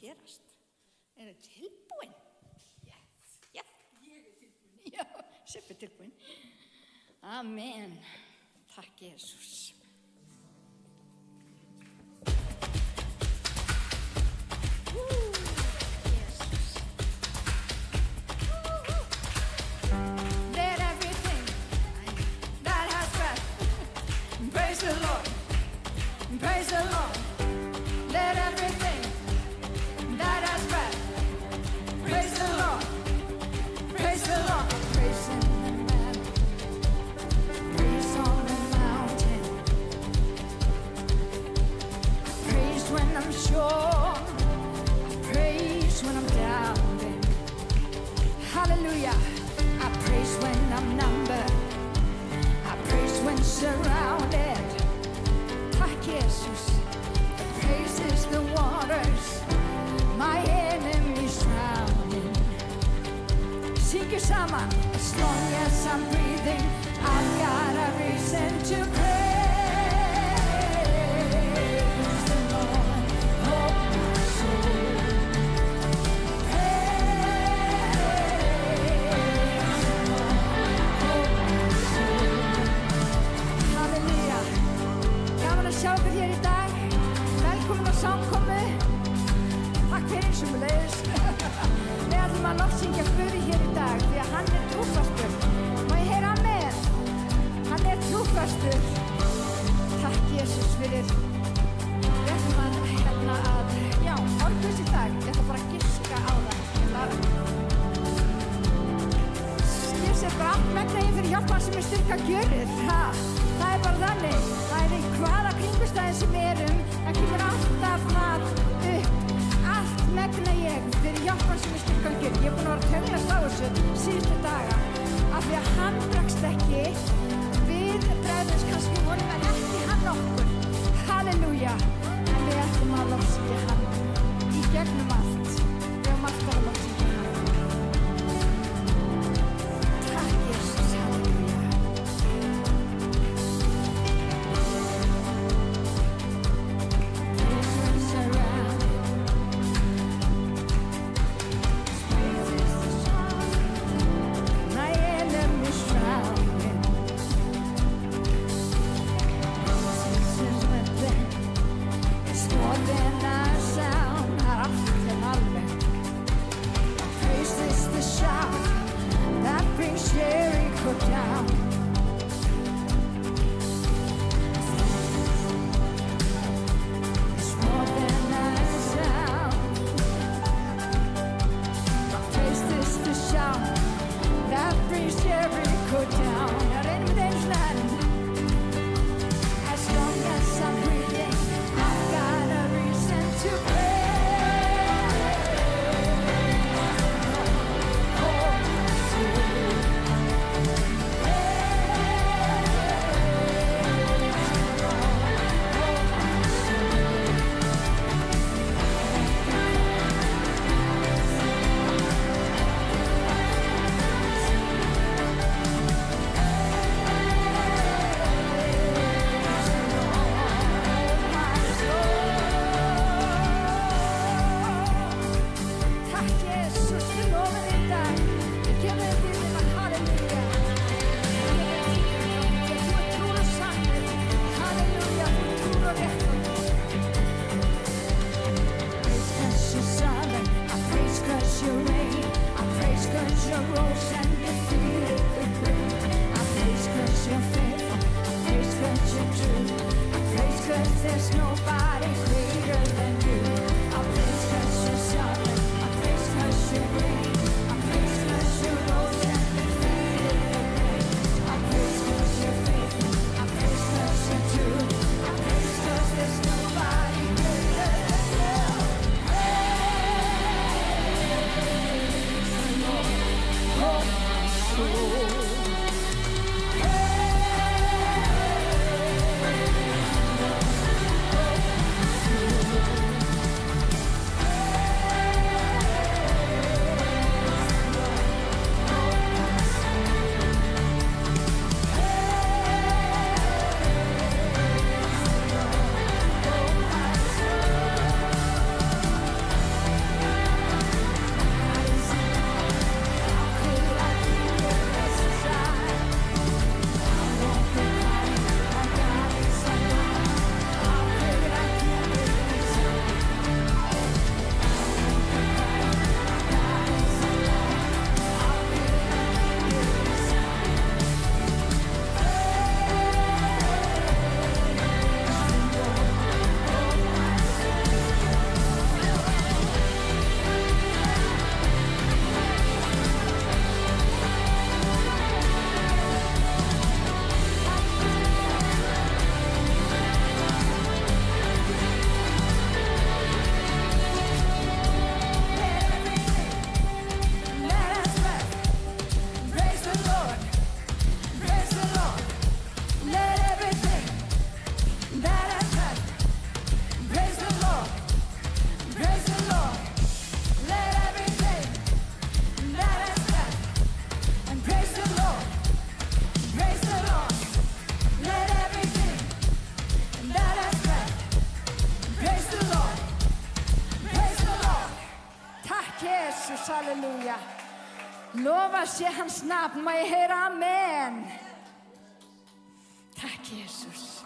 gerast. Þið tilbúin? Yes. Já. Ég tilbúin. Já, Sibbi tilbúin. Amen. Takk, Jesus. Let everything that has breath praise the Lord. Praise the Lord. Let everything that has breath praise the Lord. Praise the Lord. Praise in the valley. Praise on the mountain. Praise when I'm sure. Praise when I'm doubting. Hallelujah. I praise when I'm numbered. I praise when surrounded. Tack Jesus. Praise is the waters my enemies drowning. Sing it saman. As long as I'm breathing, I've got a reason to praise the Lord, oh my soul. Sjá ykkur hér í dag. Velkomin á samkomu. Takk fyrir sömuleiðis. Við ætlum að lofsyngja Guði hér í dag því að hann trúfastur. Má ég heyra amen? Hann trúfastur. Takk Jesus fyrir. Við ætlum að orðus í dag. Ég ætla bara að giska á það. Ég sé bara allt megna fyrir hjálpar sem styrka gjörið. Það bara þannig. Það í hvaða kringumstæðum sem erum, það kemur alltaf það upp. Allt megna ég fyrir hjálpar sem styrka gjörið. Ég búin að vera töglast á þessu síðustu daga. Af því að hann bregst ekki við bregðins kannski honum en ekki hann okkur. Halleluja. En við ætlum að lofsyngja hann í gegnum allt. Við höfum alltaf að lofsyngja hann. Takk Jesus, halleluja. Halleluja. Lofa sé hans nafn, má ég heyra amen. Takk, Jesus.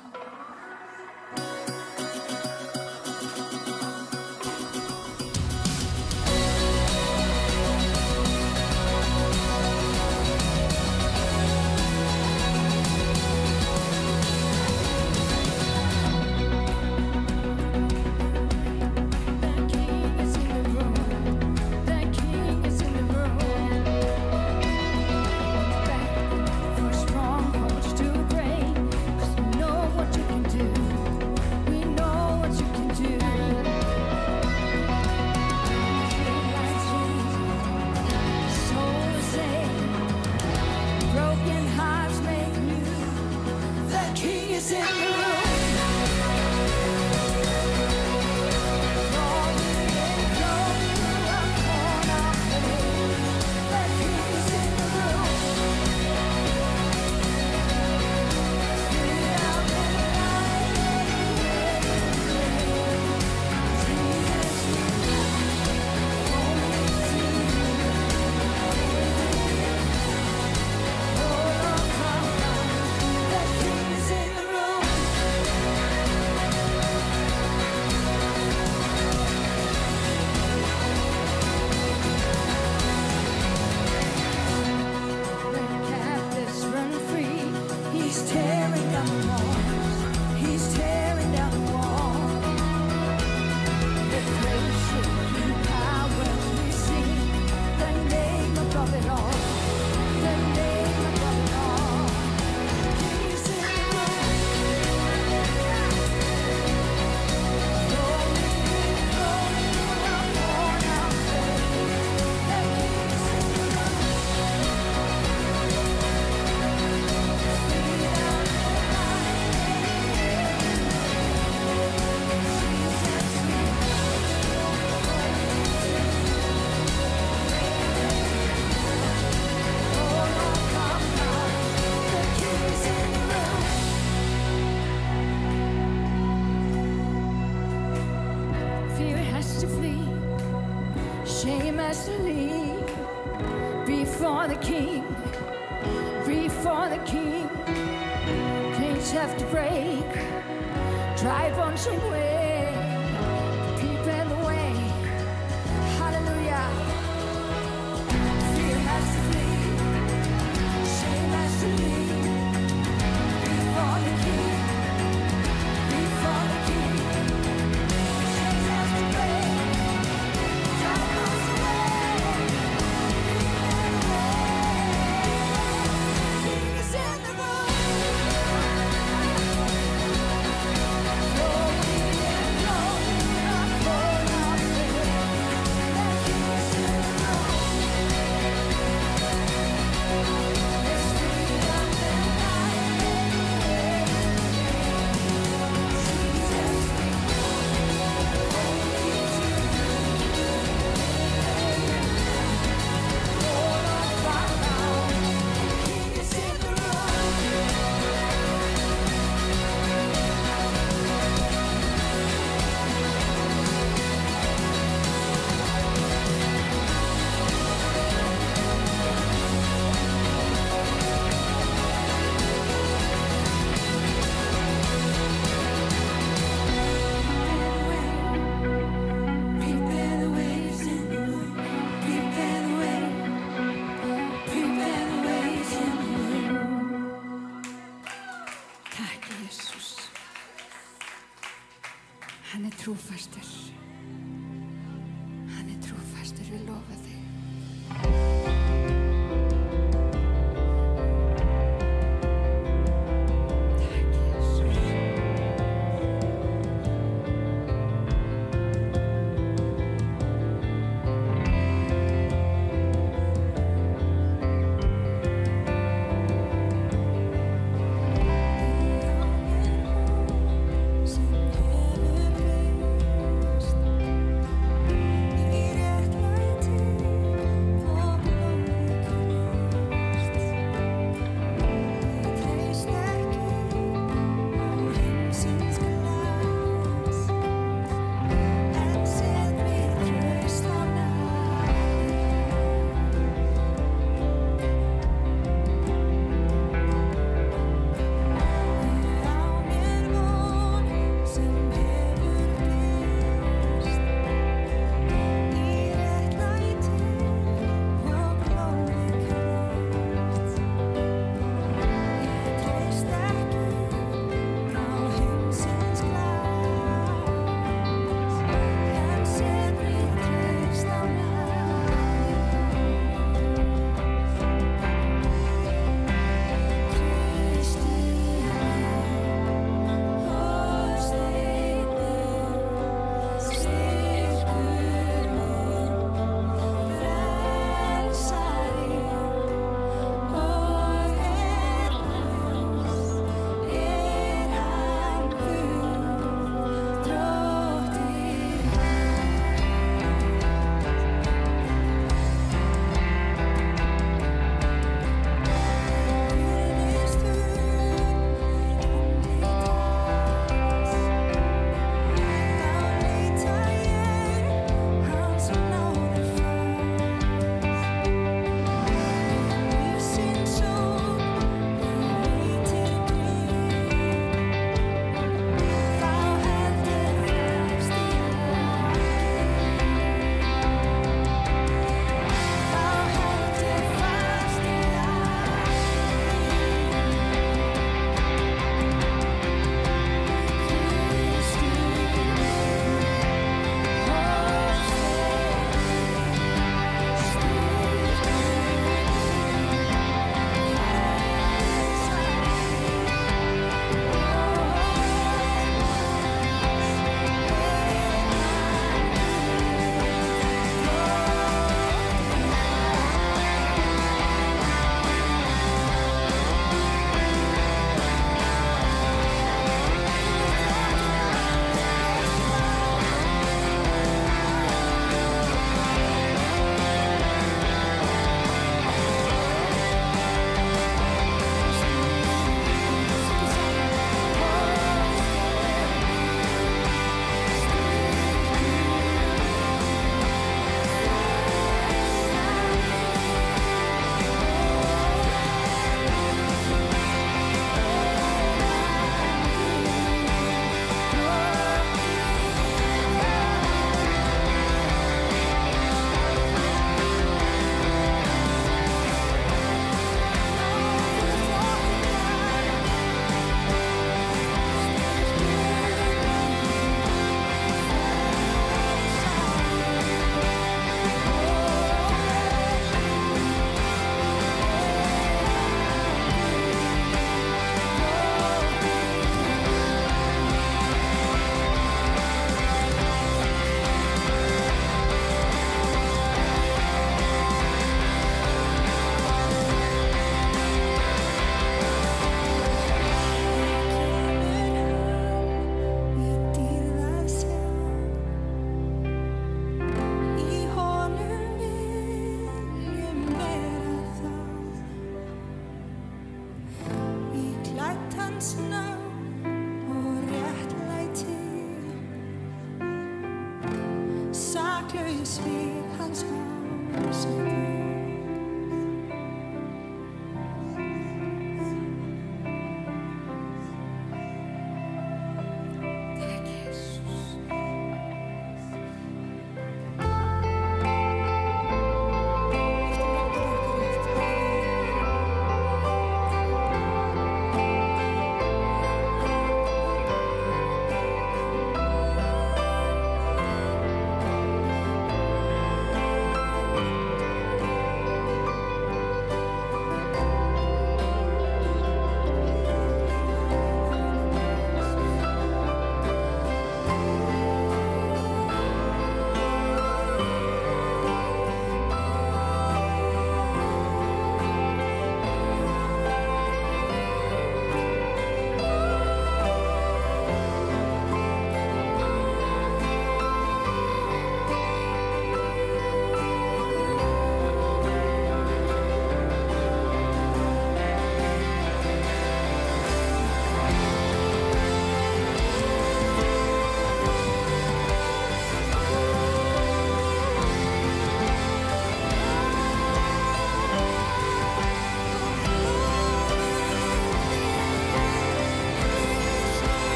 Before the King, before the King, chains have to break, dry bones away, prepare the way. Hallelujah. Fear has to flee, shame has to leave. Before the King, before the King, chains have to break, dry bones away. Hann trúfastur. Hann trúfastur, við lofa þig. Prepare the svið hans hásæti.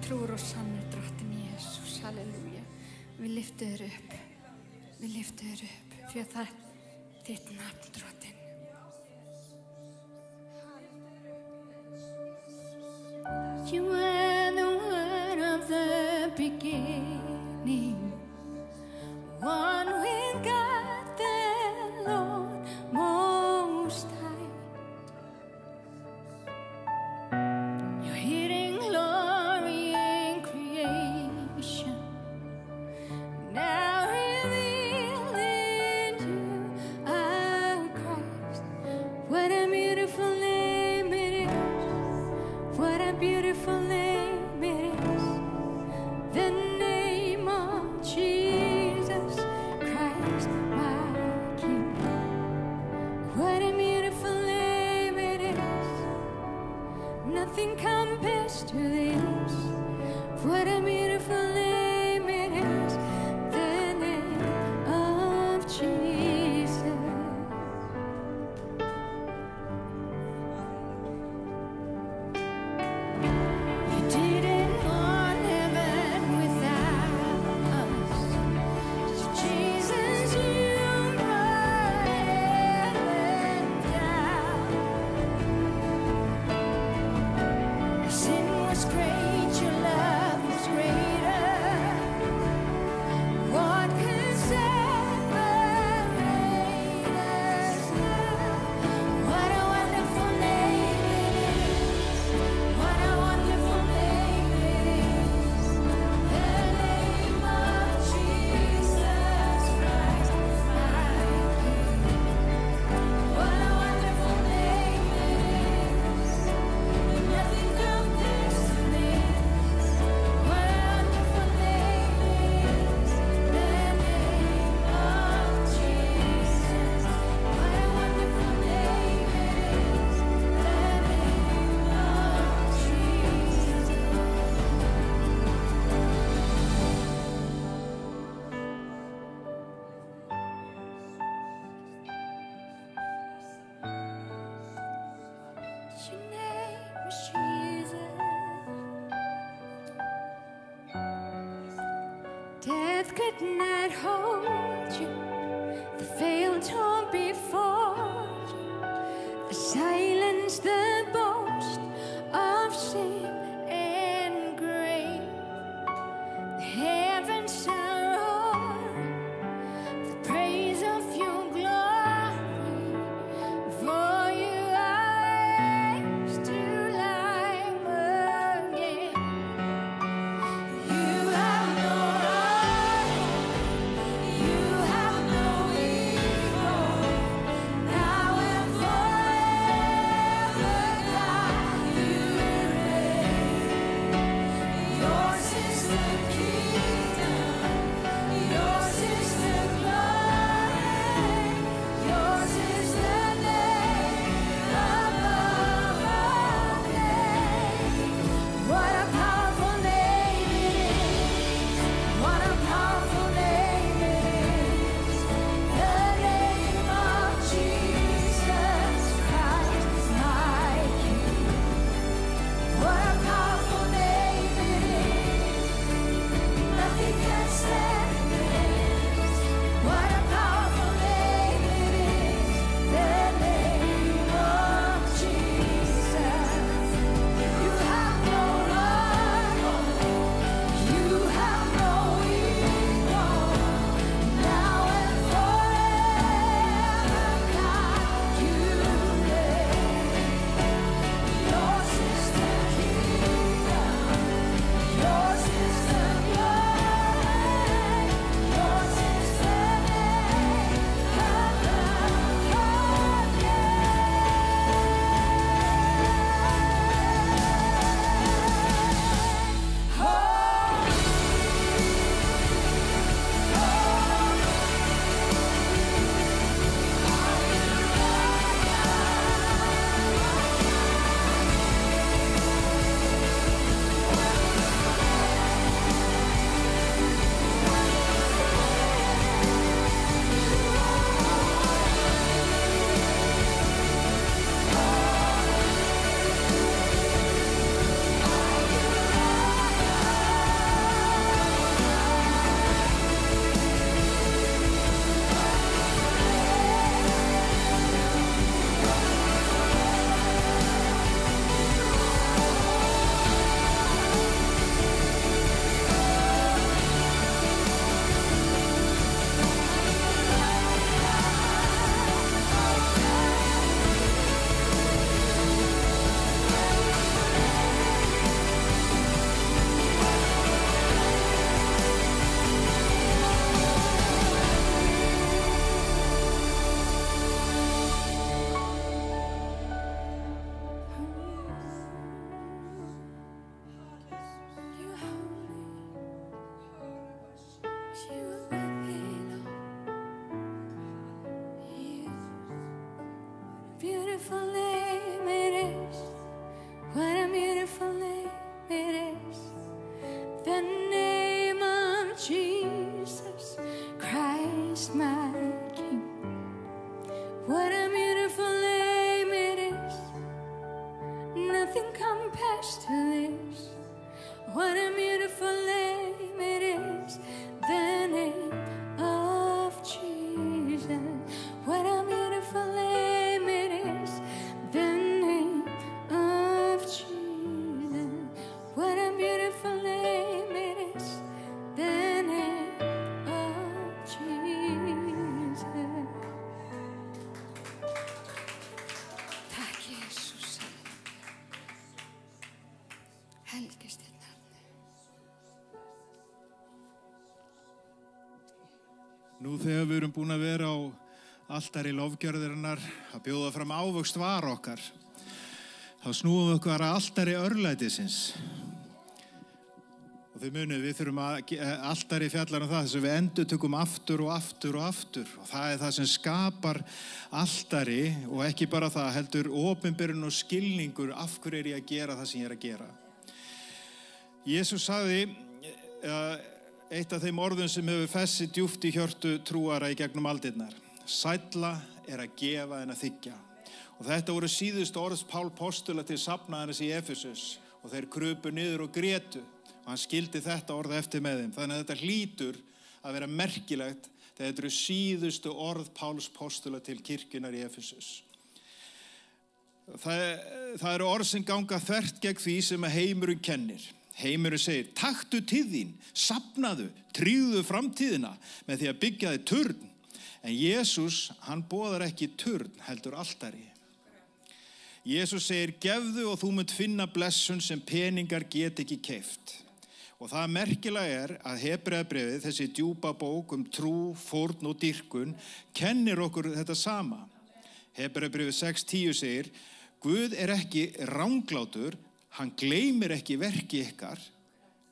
Trúr og sannur drottinn Jesús, halleluja. Við lyftum þér upp, fyrir það þitt nafn, drottinn. You were the word of the beginning, one with God the Lord Most High. Your hidden glory in creation, now revealed in you, our Christ. What a beautiful name it is! What a beautiful name it is! The name of Jesus Christ, my King. What a beautiful name it is! Nothing compares to this. What a beautiful name it is! The name of Jesus. You didn't want heaven without us. So Jesus, you brought heaven down. Your sin was great, your love was greater. What can separate us now? What a wonderful name it is! What a wonderful name it is! The name of Jesus Christ, my King. What a wonderful name it is! Nothing compares to this. What a wonderful name it is! The name of Jesus. What a wonderful name it is! The name of Jesus. Your name is Jesus. Death could not hold you. The veil torn before you. The silence beautiful name it is. What a beautiful name it is. The name of Jesus Christ my King. What a beautiful name it is. Nothing compares to this. What a beautiful name it is. The name of Jesus. What a beautiful name it is. The name of Jesus. What a beautiful name it is. The name of Jesus. Takk Jesus. Helgist þitt nafn. Nú þegar við erum búin að vera á altari lofgjörðarinnar að bjóða fram ávöxt var okkar, þá snúum við okkur að altari örlætisins. Og þið munið, við þurfum að altari fjallar það þess að við endurtökum aftur og aftur og aftur. Og það það sem skapar altari og ekki bara það, heldur opinberun og skilningur af hverju ég að gera það sem ég að gera. Jesús sagði eitt af þeim orðum sem hefur festið djúpt í hjörtu trúara í gegnum aldirnar. Sælla að gefa en að þiggja. Og þetta voru síðustu orð Pál postula til safnaðarins í Efesus og þeir krupu niður og grétu og hann skildi þetta orð eftir með þeim. Þannig að þetta hlýtur að vera merkilegt þegar þetta eru síðustu orð Páls postula til kirkjunnar í Efesus. Það eru orð sem ganga þvert gegn því sem heimurinn kennir. Heimurinn segir, taktu til þín, safnaðu, tryggðu framtíðina með því að byggja þig turn. En Jesús, hann boðar ekki turn, heldur altari. Jesús segir, gefðu og þú munt finna blessun sem peningar get ekki keypt. Og það merkilega að Hebreabréfið, þessi djúpa bók trú, fórn og dýrkun, kennir okkur þetta sama. Hebreabréfið 6:10 segir, Guð ekki ranglátur, hann gleymir ekki verki ykkar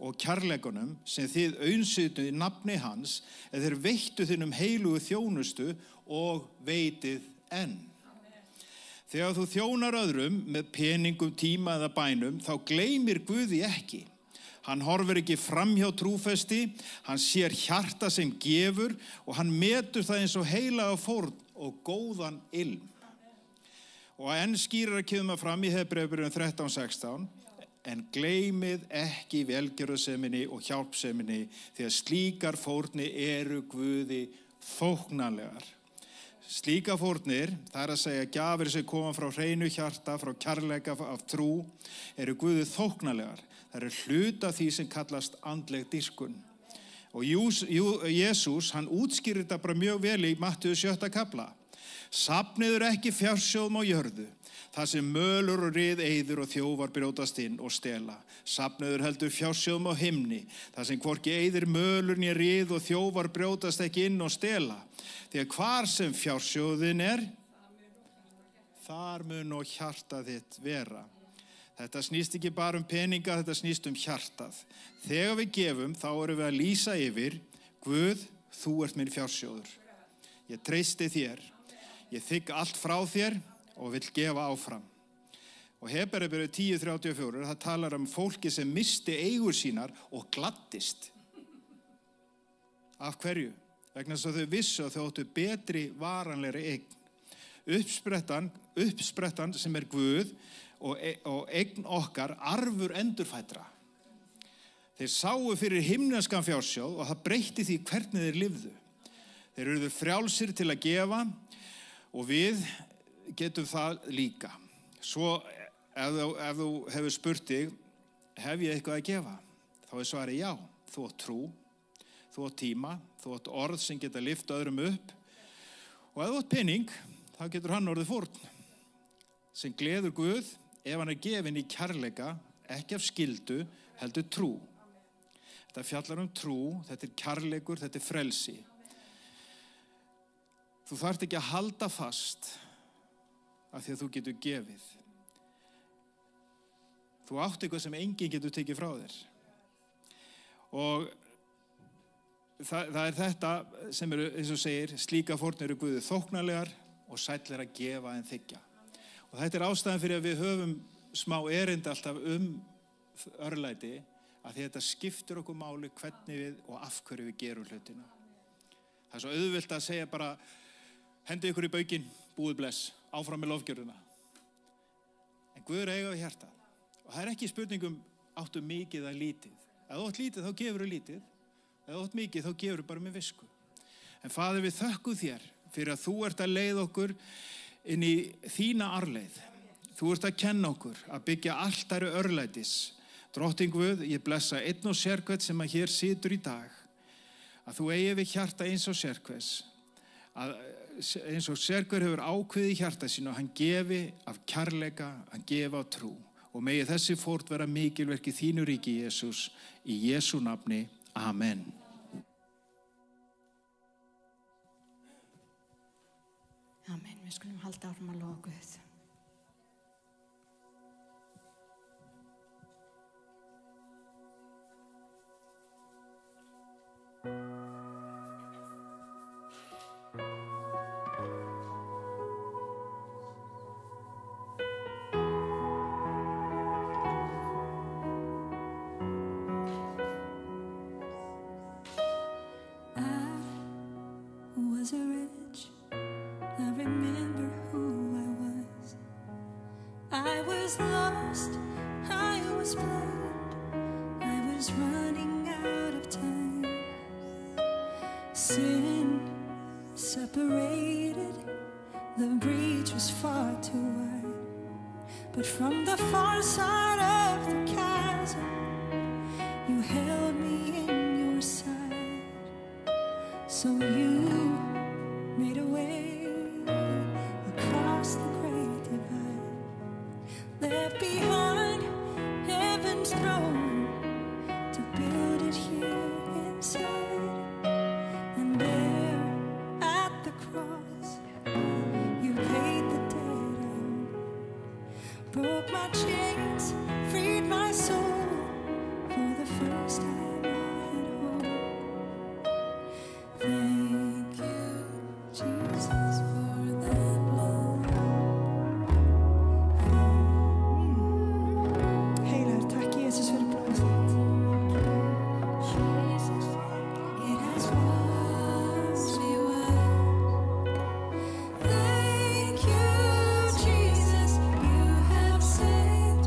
og kærleikunum sem þið aunsýtu í nafni hans eða þeir veittu þínum heilugu þjónustu og veitið enn. Þegar þú þjónar öðrum með peningum, tíma eða bænum, þá gleymir Guði ekki. Hann horfir ekki framhjá trúfesti, hann sér hjarta sem gefur og hann metur það eins og heilaga fórn og góðan ilm. Og enn skýrar að kemur fram í Hebreabréfinu 13:16, en gleymið ekki velgjörðarseminni og hjálpseminni því að slíkar fórnir eru Guði þóknanlegar. Slíkar fórnir, það að segja gjafir sem koma frá hreinu hjarta, frá kærleika af trú, eru Guði þóknanlegar. Það eru hluta því sem kallast andleg dýrkun. Og Jesús, hann útskýrir þetta bara mjög vel í Mattheus 7. kafla. Safniður ekki fjársjóðum á jörðu, það sem mölur og rið eyður og þjófar brjótast inn og stela. Safniður heldur fjársjóðum á himni, það sem hvorki eyður mölur né rið og þjófar brjótast ekki inn og stela. Því að hvar sem fjársjóðin þar mun og hjartað þitt vera. Þetta snýst ekki bara peninga, þetta snýst hjartað. Þegar við gefum, þá erum við að lýsa yfir, Guð, þú ert minn fjársjóður. Ég treysti þér. Ég þigg allt frá þér og vil gefa áfram. Og Hebreabréfið 10:34, það talar fólki sem misti eigur sínar og gladdist. Af hverju? Vegna þess að þau vissu að þau áttu betri varanlegri eign. Uppsprettan sem Guð og eign okkar arfur endurfædra. Þeir sáu fyrir himneskan fjársjóð og það breytti því hvernig þeir lifðu. Þeir urðu frjálsir til að gefa og við getum það líka. Svo ef þú hefur spurt þig, hef ég eitthvað að gefa? Þá svarið já, þú átt trú, þú átt tíma, þú átt orð sem geta lyft öðrum upp og ef þú átt pening, þá getur hann orðið fórn sem gleður Guð ef hann gefinn í kærleika, ekki af skyldu, heldur trú. Þetta fjallar trú, þetta kærleikur, þetta frelsi. Þú þarft ekki að halda fast af því að þú getur gefið. Þú átt eitthvað sem enginn getur tekið frá þér. Og það þetta sem eins og segir, slíka fórnir eru Guði þóknanlegar og sæll að gefa en þiggja. Og þetta ástæðan fyrir að við höfum smá erindi alltaf örlæti, að því þetta skiptir okkur máli hvernig við og af hverju við gerum hlutina. Það svo auðvelt að segja bara, hendi ykkur í baukinn, búið bless, áfram með lofgjörðuna. En Guð eiga við hjarta. Og það ekki spurningum áttu mikið að lítið. Ef þú átt lítið, þá gefur þú lítið. Ef þú átt mikið, þá gefur þú bara með visku. En Faðir, við þökkum þér fyrir að þú ert að leiða okkur inn í þína arfleið. Þú ert að kenna okkur að byggja altari örlætis. Drottinn Guð, ég blessa einn og sérhvern sem að hér situr í dag, að þú eigi við hjarta eins og sérhvers, að eins og sérhver hefur ákveðið í hjarta sínu og hann gefi af kærleika, hann gefi af trú. Og megi þessi fórn vera mikilverk í þínu ríki, Jesús, í Jesú nafni. Amen. Amen. Við skulum halda áfram að lofa Guð. Sin separated, the breach was far too wide. But from the far side of the chasm, you held me in your side. So you made a way across the great divide, left behind heaven's throne to build it here inside. And there at the cross, you paid the debt I owed, broke my chains, freed my soul. For the first time I had hope. Thank you, Jesus, for that blood. Heilar, takk Jesus fyrir blóðið þitt. It has washed me white. Thank you, Jesus, you have set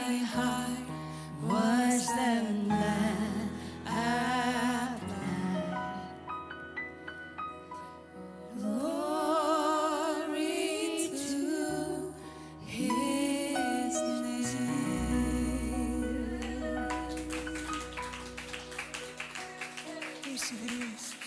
my heart was the Lamb at glory to His name. Jesus.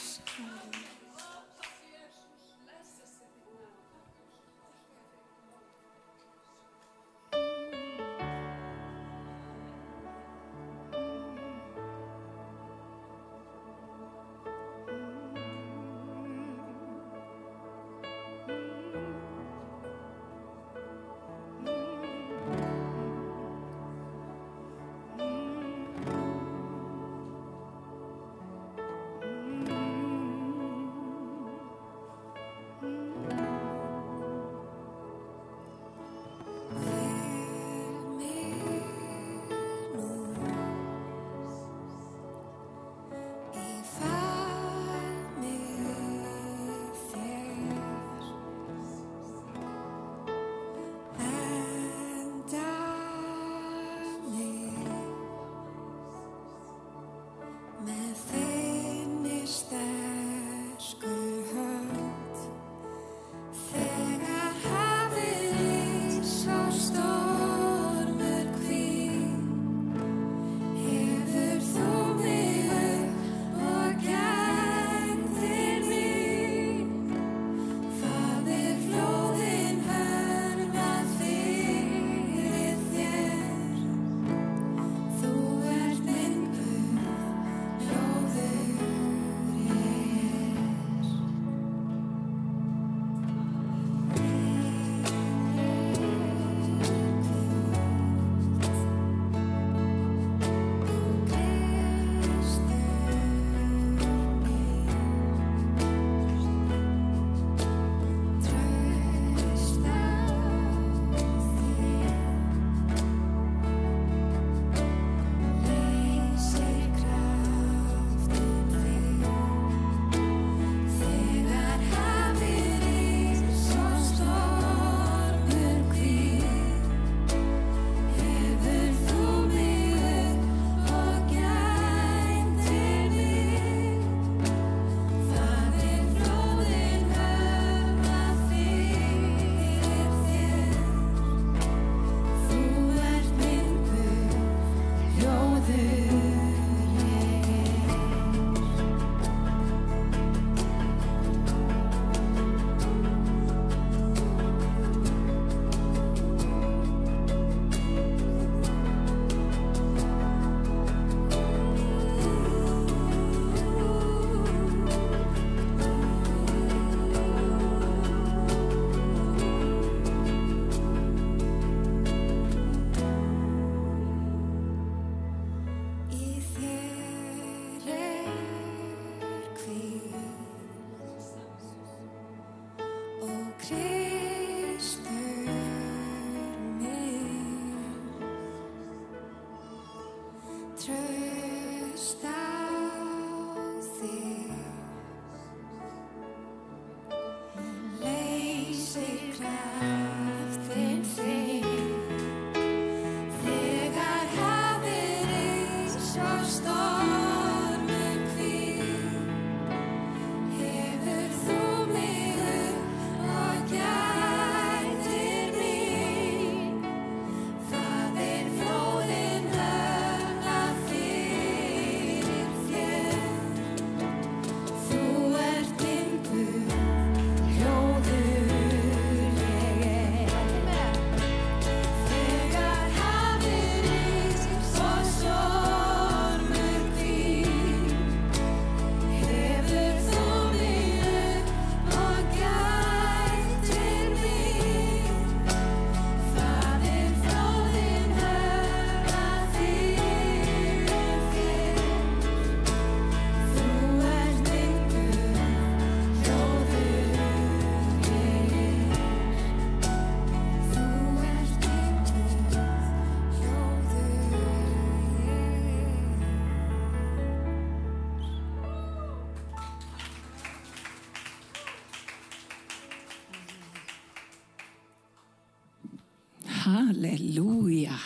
Halleluja.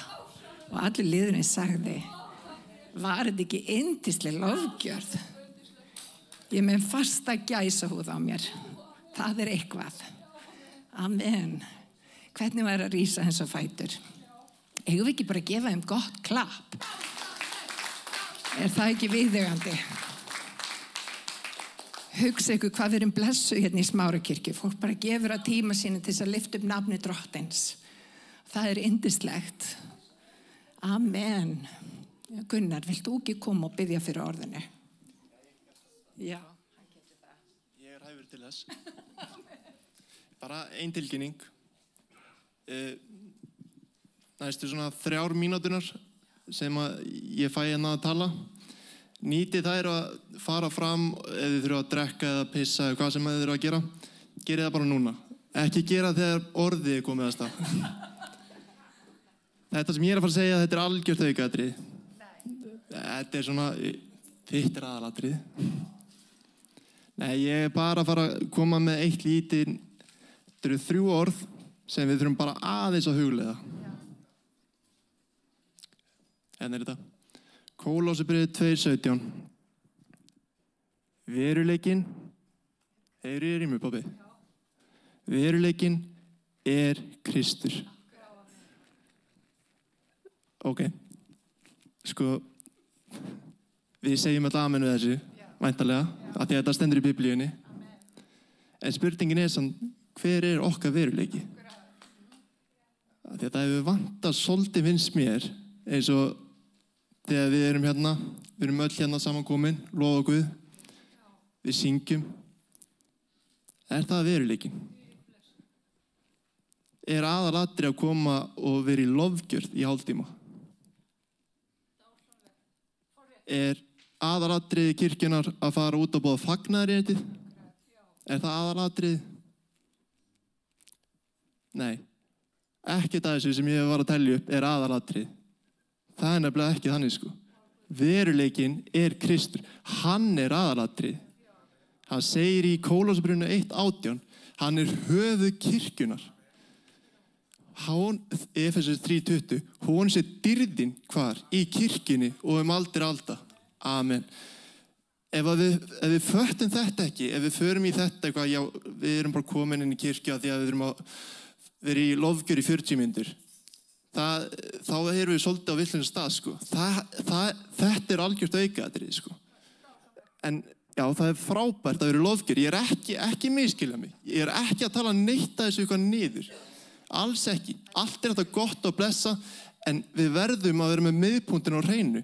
Og allir liðurinn sagði, var þetta ekki yndisleg lofgjörð? Ég með fasta gæsahúð á mér. Það eitthvað. Amen. Hvernig var að rísa eins og fætur? Eigum við ekki bara að gefa þeim gott klapp? Það ekki viðeigandi? Hugsa ykkur hvað við erum blessuð hérna í Smárakirkju. Fólk bara gefur að tíma sínu til þess að lyfta upp nafni Drottins. Það yndislegt. Amen. Gunnar, vilt þú ekki koma og biðja fyrir orðinu? Já, hann getur það. Ég hæfur til þess. Bara ein tilkynning. Næstu svona 3 mínúturnar sem ég fæ hérna að tala. Nýtið þær að fara fram ef þið þurfa að drekka eða pissa eða hvað sem þið þurfa að gera. Gerið það bara núna. Ekki gera þegar orðið komið að stað. Þetta sem ég að fara að segja, þetta algjört aukaatriði. Þetta svona, þitt aðalatriði. Nei, ég bara að fara að koma með eitt lítið. Þetta eru 3 orð sem við þurfum bara aðeins að hugleiða. Hérna þetta. Kólósebréfið 2:17. Veruleikinn, heyri ég rímu, pabbi? Veruleikinn Kristur. Ok, sko, við segjum alltaf amen við þessu, væntanlega, af því að þetta stendur í Biblíunni. En spurningin samt, hver okkar veruleiki? Af því að það hefur vantað svolítið finnst mér, eins og þegar við erum hérna, við erum öll hérna samankomin, lofa Guð, við syngjum. Það veruleikin? Aðalatriði að koma og vera í lofgjörð í hálftíma? Aðalatriði kirkjunnar að fara út og boða fagnaðarerindið? Það aðalatriði? Nei, ekkert af þessu sem ég var að telja upp aðalatriði. Það nefnilega ekki þannig sko. Veruleikinn Kristur. Hann aðalatriði. Hann segir í Kólósebréfinu 1:18, hann höfuð kirkjunnar. Efesíu 3:20, hún sé dýrðin hvar? Í kirkjunni og aldir alda. Amen. Ef við föttum þetta ekki, ef við förum í þetta eitthvað, já, við erum bara komin inn í kirkju því að við erum að vera í lofgjör í 40 mínútur. Þá erum við svolítið á villum stað, sko. Þetta algjört aukaatriði, sko. En já, það frábært að vera í lofgjör. Ég ekki misskilja mig. Ég ekki að tala neitt að þessu eitthvað niður. Alls ekki. Allt þetta gott og blessa, en við verðum að vera með miðpunktinn á hreinu.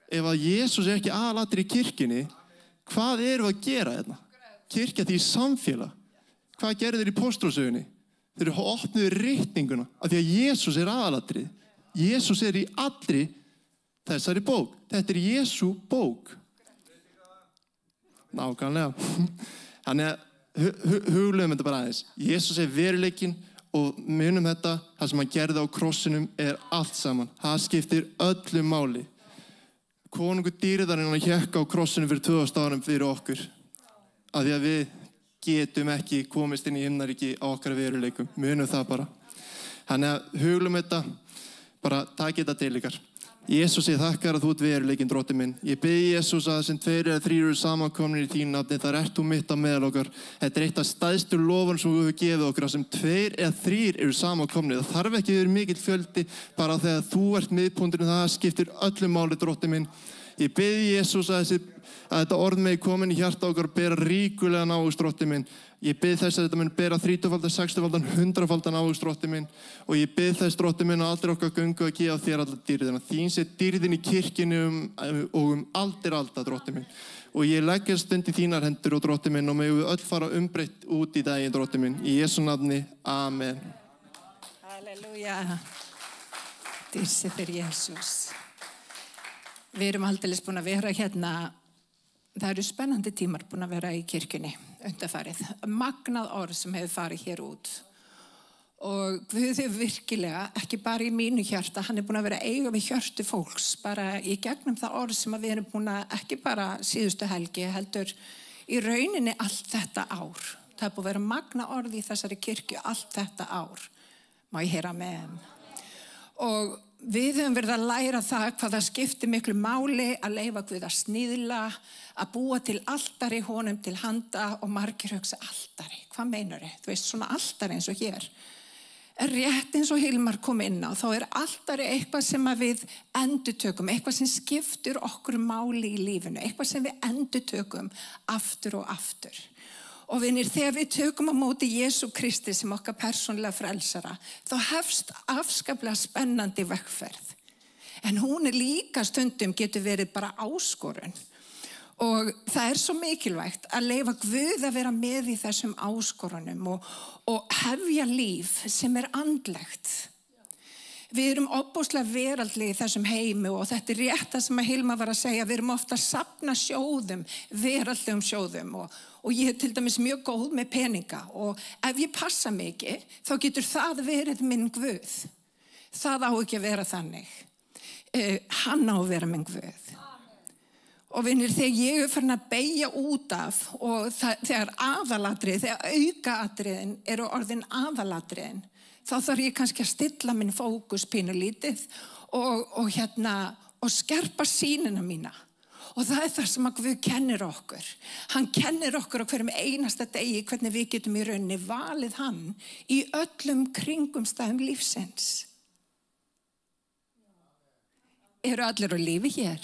Ef að Jesús ekki aðalatriði í kirkjunni, hvað erum við að gera hérna? Kirkja því samfélag. Hvað gerðu þeir í póstrósögunni? Þeir opnuðu ritninguna af því að Jesús aðalatriði. Jesús í allri þessari bók. Þetta Jesú bók. Nákvæmlega. Þannig að hugleiðum þetta bara aðeins. Jesús veruleikinn og munum þetta, það sem hann gerði á krossinum allt saman. Það skiptir öllu máli. Konungur dýrðarinn hann hékk á krossinum fyrir 2000 árum fyrir okkur. Af því að við getum ekki komist inn í himnaríki á okkar veruleikum. Munum það bara. Þannig að hugleiðum þetta, bara takk þetta til ykkar. Jesús, ég þakkar að þú veruleikinn, Drottinn minn. Ég bið Jesús að sem 2 eða 3 eru samankomnir í þínu nafni, þar þú mitt á meðal okkar. Þetta eitt af stærstu lofum sem þú hefur gefið okkur, að sem 2 eða 3 eru samankomnir. Það þarf ekki verið mikill fjöldi, bara þegar þú miðpunkturinn, það skiptir öllu máli, Drottinn minn. Ég bið Jesús að þetta orð megi komin í hjarta okkar og bera ríkulega návist, Drottinn minn. Ég bið þess að þetta mun bera 30-faldan, 60-faldan, 100-faldan návist, Drottinn minn. Og ég bið þess, Drottinn minn, að allir okkar göngu að gefa þér allar dýrðina. Þín sé dýrðin í kirkjunni og aldir alda, Drottinn minn. Og ég leggja stund í þínar hendur, og Drottinn minn, og megum við öll fara umbreytt út í daginn, Drottinn minn. Í Jesú nafni, amen. Halleluja. Dísi fyrir Jesús. Við erum aldeilis búin að vera hérna. Það eru spennandi tímar búin að vera í kirkjunni undanfarið. Magnað orð sem hefur farið hér út. Og Guð hefur virkilega, ekki bara í mínu hjarta, hann búin að vera eiga við hjörtu fólks, bara í gegnum það orð sem við erum búin að, ekki bara síðustu helgi, heldur í rauninni allt þetta ár. Það búin að vera magnað orð í þessari kirkju allt þetta ár. Má ég heyra amen. Og við höfum verið að læra það hvað það skiptir miklu máli að leyfa Guð að sníðla, að búa til altari honum til handa og margir hugsa altari. Hvað meinarðu? Þú veist, svona altari eins og hér. Rétt eins og Hilmar kom inn á, þá altari eitthvað sem að við endurtökum, eitthvað sem skiptir okkur máli í lífinu, eitthvað sem við endurtökum aftur og aftur. Og vinir, þegar við tökum á móti Jesú Kristi sem okkar persónulega frelsara, þá hefst afskaplega spennandi vegferð. En hún líka stundum getur verið bara áskorun. Og það svo mikilvægt að leyfa Guð að vera með í þessum áskorunum og hefja líf sem andlegt. Við erum ofboðslega veraldlega í þessum heimi og þetta rétt það sem að Hilma var að segja, við erum ofta að safna sjóðum, veraldlegum sjóðum og ég til dæmis mjög góð með peninga og ef ég passa mikið, þá getur það verið minn Guð. Það á ekki að vera þannig. Hann á að vera minn Guð. Og vinir, þegar ég farin að beygja út af og þegar aðalatriðin, þegar aukaatriðin eru orðin aðalatriðin, þá þarf ég kannski að stilla minn fókus pínulítið og skerpa sýnina mína. Og það það sem að Guð kennir okkur. Hann kennir okkur á hverjum einasta degi hvernig við getum í rauninni valið hann í öllum kringumstæðum lífsins. Eru allir á lífi hér?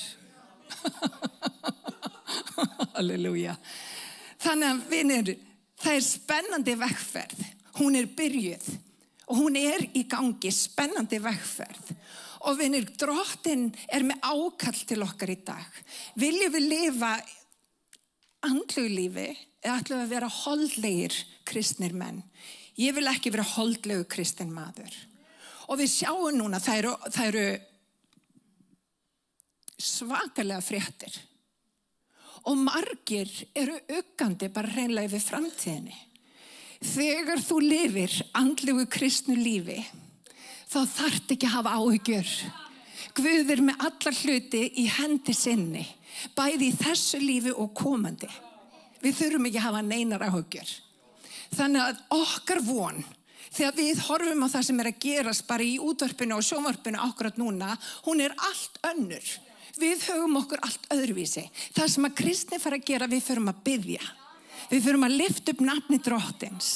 Halleluja. Þannig að vinir, það spennandi vegferð. Hún byrjuð og hún í gangi, spennandi vegferð. Og vinir, Drottinn með ákall til okkar í dag. Viljum við lifa andlegu lífi eða ætlum við að vera holdlegir kristnir menn? Ég vil ekki vera holdlegu kristinn maður. Og við sjáum núna, það eru svakalega fréttir. Og margir eru uggandi bara hreinlega við framtíðinni. Þegar þú lifir andlegu kristnu lífi, þá þarft ekki að hafa áhyggjur. Guð með allar hluti í hendi sinni, bæði í þessu lífi og komandi. Við þurfum ekki að hafa neinar áhyggjur. Þannig að okkar von, þegar við horfum á það sem að gerast bara í útvarpinu og sjónvarpinu akkurat núna, hún allt önnur. Við höfum okkur allt öðruvísi. Það sem að kristni fara að gera, við förum að biðja. Við förum að lyfta upp nafni Drottins.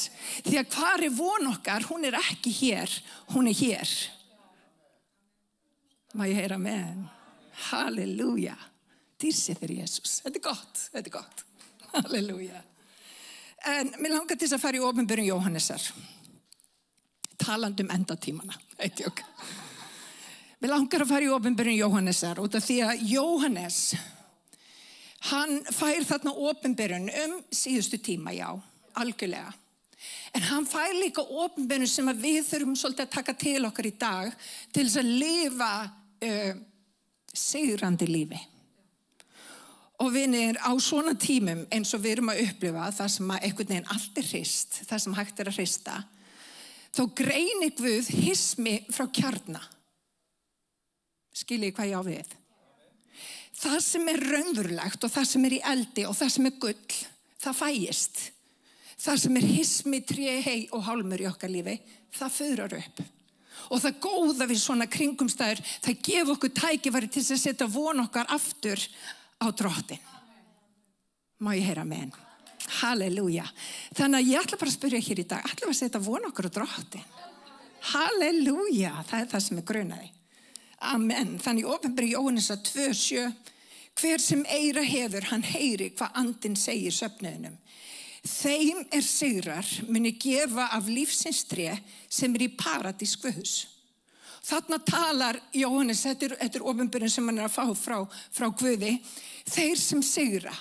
Því að hvar von okkar, hún ekki hér, hún hér. Má ég heyra með? Halleluja. Dýrsi fyrir Jesús. Þetta gott. Halleluja. En mér langar til að fara í opinberun Jóhannesar. Talandi endatímana. Eitjók. Mér langar að fara í opinberun Jóhannesar út af því að Jóhannes, hann fær þarna opinberun síðustu tíma, já, algjörlega. En hann fær líka opinberun sem að við þurfum svolítið að taka til okkar í dag til þess að lifa sigrandi lífi. Og vinir, á svona tímum eins og við erum að upplifa það sem að einhvern veginn allt hrist, það sem hægt að hrista, þá greinir Guð hismi frá kjarna. Skiljið hvað ég á við? Það sem raunverulegt og það sem í eldi og það sem gull, það fægist. Það sem hismi, tré, hei og hálmur í okkar lífi, það fuðrar upp. Og það góða við svona kringumstæður, það gef okkur tækifæri til að setja von okkar aftur á Drottinn. Má ég heyra með henn? Halleluja. Þannig að ég ætla bara að spyrja hér í dag, ætlum við að setja von okkar á Drottinn? Halleluja, það það sem grunaði. Amen. Þannig í opinberi Jóhannesar 2:7, hver sem eyra hefur, hann heyri hvað andinn segir söfnuðinum. Þeim sigrar muni gefa af lífsins tré sem í paradís Guðs. Þarna talar Jóhannes, þetta opinberin sem hann að fá frá Guði, þeir sem sigra.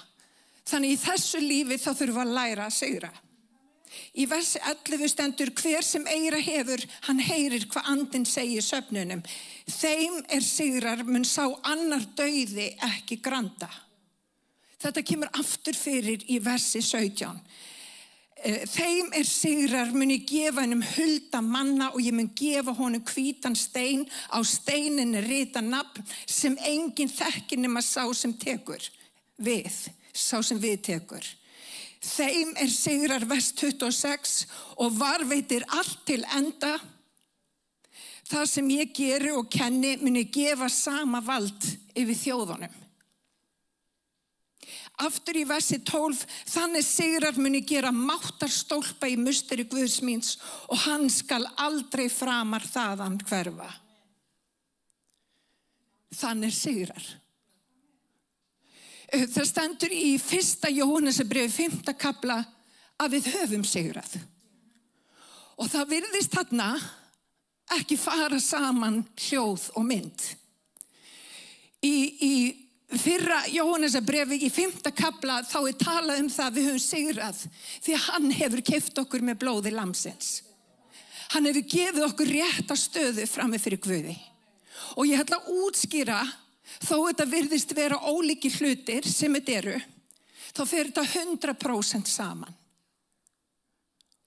Þannig í þessu lífi þá þurfum við að læra að sigra. Í versi 11 stendur, hver sem eyra hefur, hann heyrir hvað andinn segir söfnunum. Þeim sigrar mun sá annar dauði ekki granda. Þetta kemur aftur fyrir í versi 17. Þeim sigrar mun ég gefa hennum hulda manna og ég mun gefa honum hvítan stein, á steinin rita nafn sem enginn þekkir nema sá sem tekur við, sá sem við tekur. Þeim sigrar vers 26 og varveitir allt til enda. Það sem ég geri og kenni mun ég gefa sama vald yfir þjóðunum. Aftur í versi 12, þannig sigrar mun ég gera máttarstólpa í musteri Guðs míns og hann skal aldrei framar þaðan hverfa. Þannig sigrar. Það stendur í 1. Jóhannesarbréfi 5. kafla að við höfum sigrað. Og það virðist þarna ekki fara saman hljóð og mynd. Í 1. Jóhannesarbréfi í 5. kafla þá talað það að við höfum sigrað því að hann hefur keypt okkur með blóði lambsins. Hann hefur gefið okkur rétta stöðu frammi fyrir Guði. Og ég ætla að útskýra, þó þetta virðist vera ólíkir hlutir sem þetta eru, þá fer þetta 100% saman.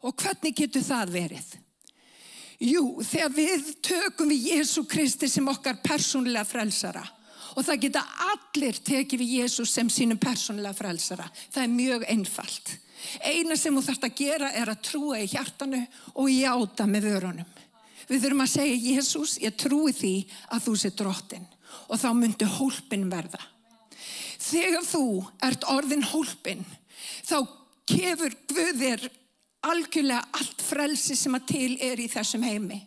Og hvernig getur það verið? Jú, þegar við tökum við Jesú Kristi sem okkar persónulega frelsara, og það geta allir tekið við Jesús sem sínum persónulega frelsara. Það er mjög einfalt. Eina sem þú þarft að gera er að trúa í hjartanu og játa með vörunum. Við þurfum að segja, Jesús, ég trúi því að þú sé drottinn, og þá myndi hólpin verða. Þegar þú ert orðin hólpin, þá gefur Guð þér algjörlega allt frelsi sem að til í þessum heimi.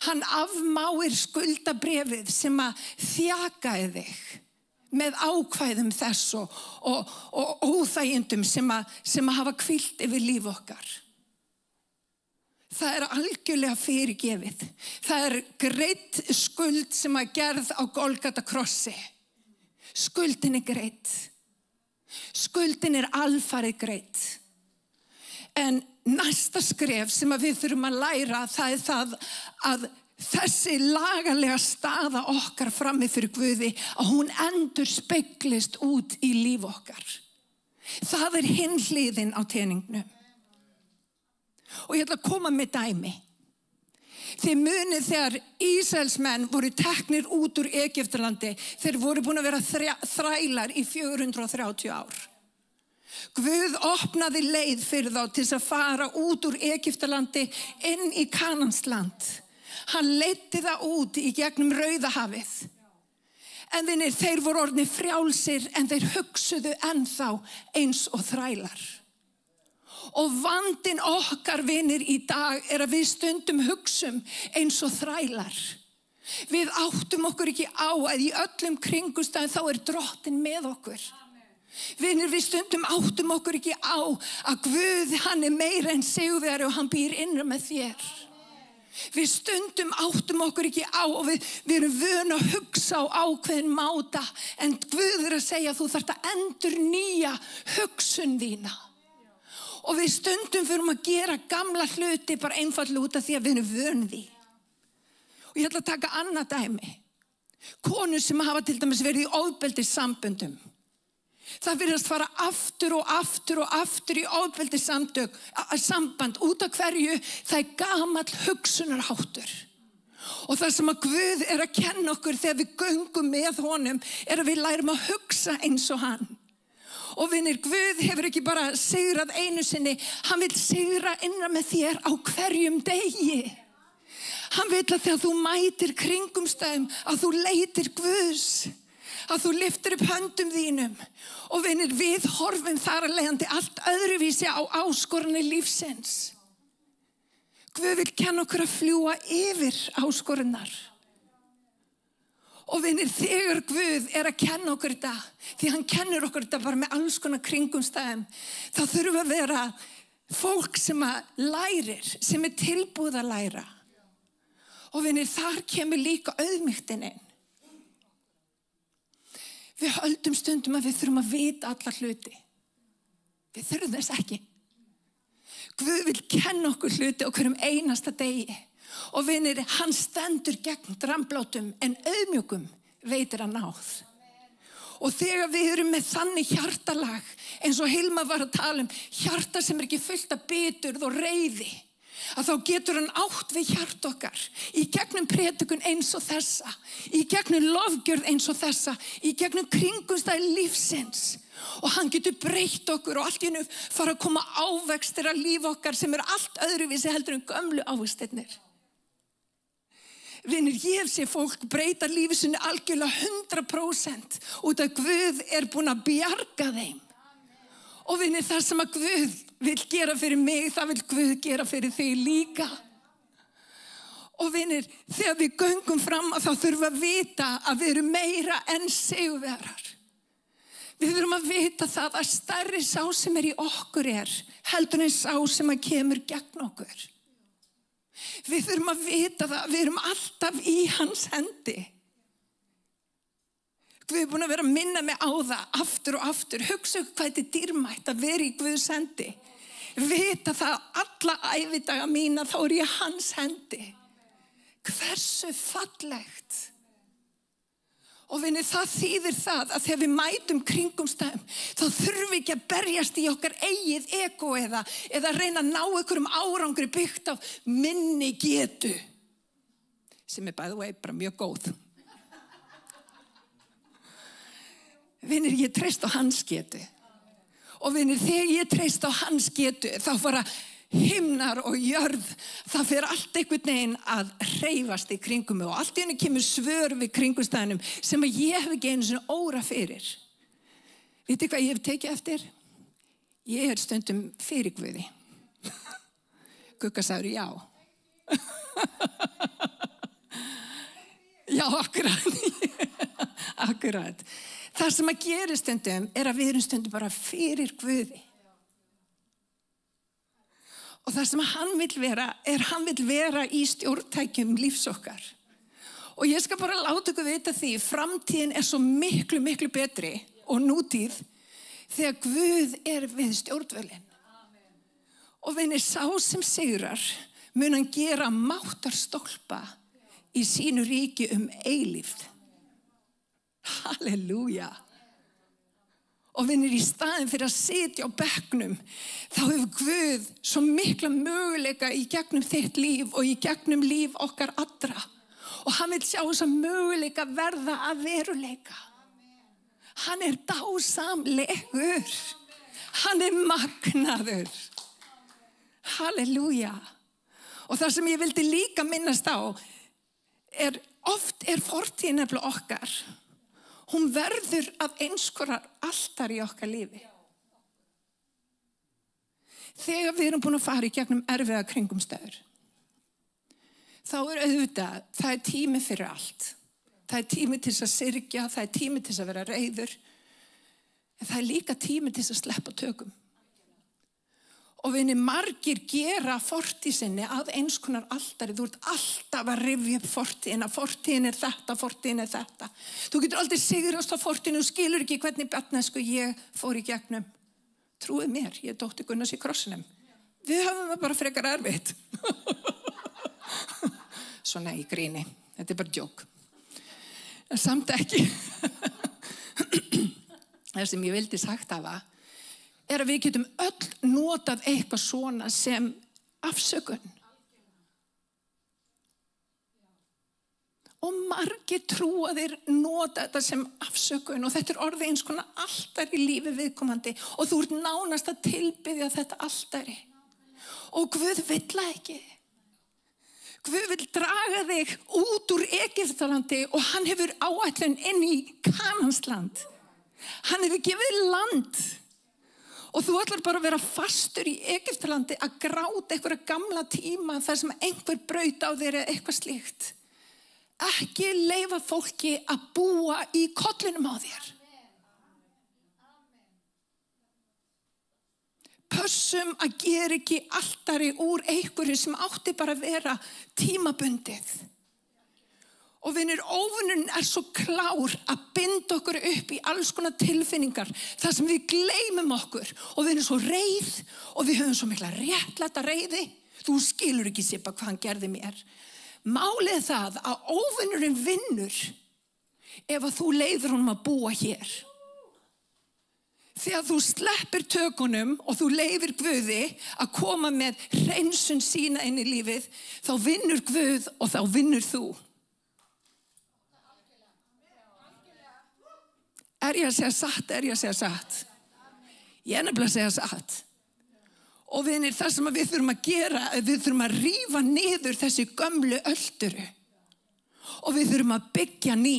Hann afmáir skuldabréfið sem að þjakaði þig með ákvæðum þess og óþægindum sem að hafa hvílt yfir líf okkar. Það er algjörlega fyrirgefið. Það er greidd skuld sem að gerð á Golgata krossi. Skuldin er greidd. Skuldin er alfarið greidd. En næsta skref sem að við þurfum að læra, það er það að þessi lagalega staða okkar frammi fyrir Guði, að hún endurspeglist út í líf okkar. Það er hinn hliðin á teningnum. Og ég ætla að koma með dæmi. Þið munið þegar Ísraelsmenn voru teknir út úr Egyptalandi, þeir voru búin að vera þrælar í 430 ár. Guð opnaði leið fyrir þá til að fara út úr Egyptalandi inn í Kanansland. Hann leiddi það út í gegnum Rauðahafið. En þeir voru orðnir frjálsir en þeir hugsuðu ennþá eins og þrælar. Og vandinn okkar vinir í dag er að við stundum hugsum eins og þrælar. Við áttum okkur ekki á að í öllum kringumstæðum þá er drottinn með okkur. Vinir, við stundum áttum okkur ekki á að Guð, hann er meira en sigurvegari og hann býr innra með þér. Við stundum áttum okkur ekki á og við erum vön að hugsa á ákveðin máta, en Guð er að segja að þú þarft að endurnýja hugsun þína. Og við stundum fyrir að gera gamla hluti bara einfaldlega út af því að við erum vön því. Og ég ætla að taka annað dæmi. Konur sem hafa til dæmis verið í ofbeldissamböndum. Það virðast fara aftur og aftur og aftur í ofbeldissamband út af hverju, það er gamall hugsunarháttur. Og það sem að Guð er að kenna okkur þegar við göngum með honum er að við lærum að hugsa eins og hann. Og vinir, Guð hefur ekki bara sigrað einu sinni, hann vil sigra innra með þér á hverjum degi. Hann vil að þegar þú mætir kringumstæðum að þú leitir Guðs, að þú lyftir upp höndum þínum. Og vinir, við horfum þar að leiðandi allt öðruvísi á áskoranir lífsins. Guð vil kenna okkur að fljúga yfir áskorunar. Og vinir, þegar Guð er að kenna okkur þetta, því hann kennir okkur þetta bara með alls konar kringumstæðum, þá þurfum að vera fólk sem að lærir, sem er tilbúið að læra. Og vinir, þar kemur líka auðmýktin inn. Við höldum stundum að við þurfum að vita alla hluti. Við þurfum þess ekki. Guð vil kenna okkur hluti á hverjum einasta degi. Og vinir, hann stendur gegn dramblátum en auðmjúkum veitir hann náð. Og þegar við erum með þannig hjartalag, eins og Hilma var að tala um, hjarta sem er ekki fullt af biturð og reiði, að þá getur hann átt við hjart okkar í gegnum predikun eins og þessa, í gegnum lofgjörð eins og þessa, í gegnum kringumstæði lífsins. Og hann getur breytt okkur og allt í einu fara að koma ávextir af líf okkar sem eru allt öðruvísi heldur en gömlu ávextirnir. Vinir, ég hef séð fólk breyta lífi sinni algjörlega 100% út af Guð búinn að bjarga þeim. Og vinir, það sem að Guð vill gera fyrir mig, það vill Guð gera fyrir þig líka. Og vinir, þegar við göngum fram þá þurfum við að vita að við erum meira en sigurvegarar. Við þurfum að vita það að stærri sá sem í okkur heldur en sá sem að kemur gegn okkur. Við þurfum að vita það að við erum alltaf í hans hendi. Guð búinn að vera að minna mig á það aftur og aftur. Hugsa hvað þetta dýrmætt að vera í Guðs hendi. Vita það alla ævidaga mína þá ég hans hendi. Hversu fallegt. Og vinir, það þýðir það að þegar við mætum kringumstæðum þá þurfum við ekki að berjast í okkar eigið ego eða reyna að ná einhverjum árangri byggt af minni getu. Sem by the way bara mjög góð. Vinir, ég treyst á hans getu. Og vinir, þegar ég treyst á hans getu þá fara himnar og jörð, það fer allt einhvern veginn að hreyfast í kringum mig og allt í einu kemur svör við kringumstæðunum sem að ég hef ekki einu svona óra fyrir. Vitið hvað ég hef tekið eftir? Ég stundum fyrir Guði. Gugga sagði já. Já, akkurat. Akkurat. Það sem að gera stundum að við erum stundum bara fyrir Guði. Og það sem hann vill vera í stjórntækjum lífs okkar. Og ég skal bara láta ykkur vita því, framtíðin svo miklu, miklu betri og nútíð þegar Guð við stjórnvölin. Og vinir, sá sem sigrar mun hann gera máttarstólpa í sínu ríki eilífð. Halleluja. Og vinir, í staðin fyrir að sitja á bekknum, þá hefur Guð svo mikla möguleika í gegnum þitt líf og í gegnum líf okkar allra. Og hann vil sjá þessa möguleika verða að veruleika. Hann dásamlegur. Hann magnaður. Halleluja. Og það sem ég vildi líka minnast á, oft fortíðin nefnilega okkar. Hún verður að einskorar alltaf í okkar lífi. Þegar við erum búin að fara í gegnum erfiða kringumstæður, þá auðvitað, það tími fyrir allt. Það tími til að syrgja, það tími til að vera reiður, en það líka tími til að sleppa tökum. Og vinir, margir gera fortíðinni að einskonar altari. Þú ert alltaf að rifja upp fortíðina. Fortíðin þetta, fortíðin þetta. Þú getur aldrei sigrast á fortíðinu og skilur ekki hvernig barnæsku ég fór í gegnum. Trúið mér, ég dóttir Gunnars í krossinum. Við höfum það bara frekar erfitt. Svona í gríni. Þetta bara djók. En samt ekki. Það sem ég vildi sagt hafa að við getum öll notað eitthvað svona sem afsökun. Og margir trúaðir nota þetta sem afsökun og þetta orðið eins konar altari í lífi viðkomandi og þú ert nánast að tilbiðja þetta altari. Og Guð vill það ekki. Guð vill draga þig út úr Egyptalandi og hann hefur áætlun inn í Kanansland. Hann hefur gefið land. Og þú ætlar bara að vera fastur í Egyptalandi að gráta einhverja gamla tíma þar sem einhver braut á þér eða eitthvað slíkt. Ekki leyfa fólki að búa í kollinum á þér. Pössum að gera ekki altari úr einhverju sem átti bara að vera tímabundið. Og vinir, óvinurinn svo klár að binda okkur upp í alls konar tilfinningar þar sem við gleymum okkur og við erum svo reið og við höfum svo mikla réttlæta reiði. Þú skilur ekki Sibba hvað hann gerði mér. Málið það að óvinurinn vinnur ef að þú leyfir honum að búa hér. Þegar þú sleppir tökunum og þú leyfir Guði að koma með hreinsun sína inn í lífið, þá vinnur Guð og þá vinnur þú. Ég að segja satt? Ég að segja satt? Ég nefnilega að segja satt. Og vinir, það sem við þurfum að gera, við þurfum að rífa niður þessi gömlu ölduru. og við þurfum að byggja ný.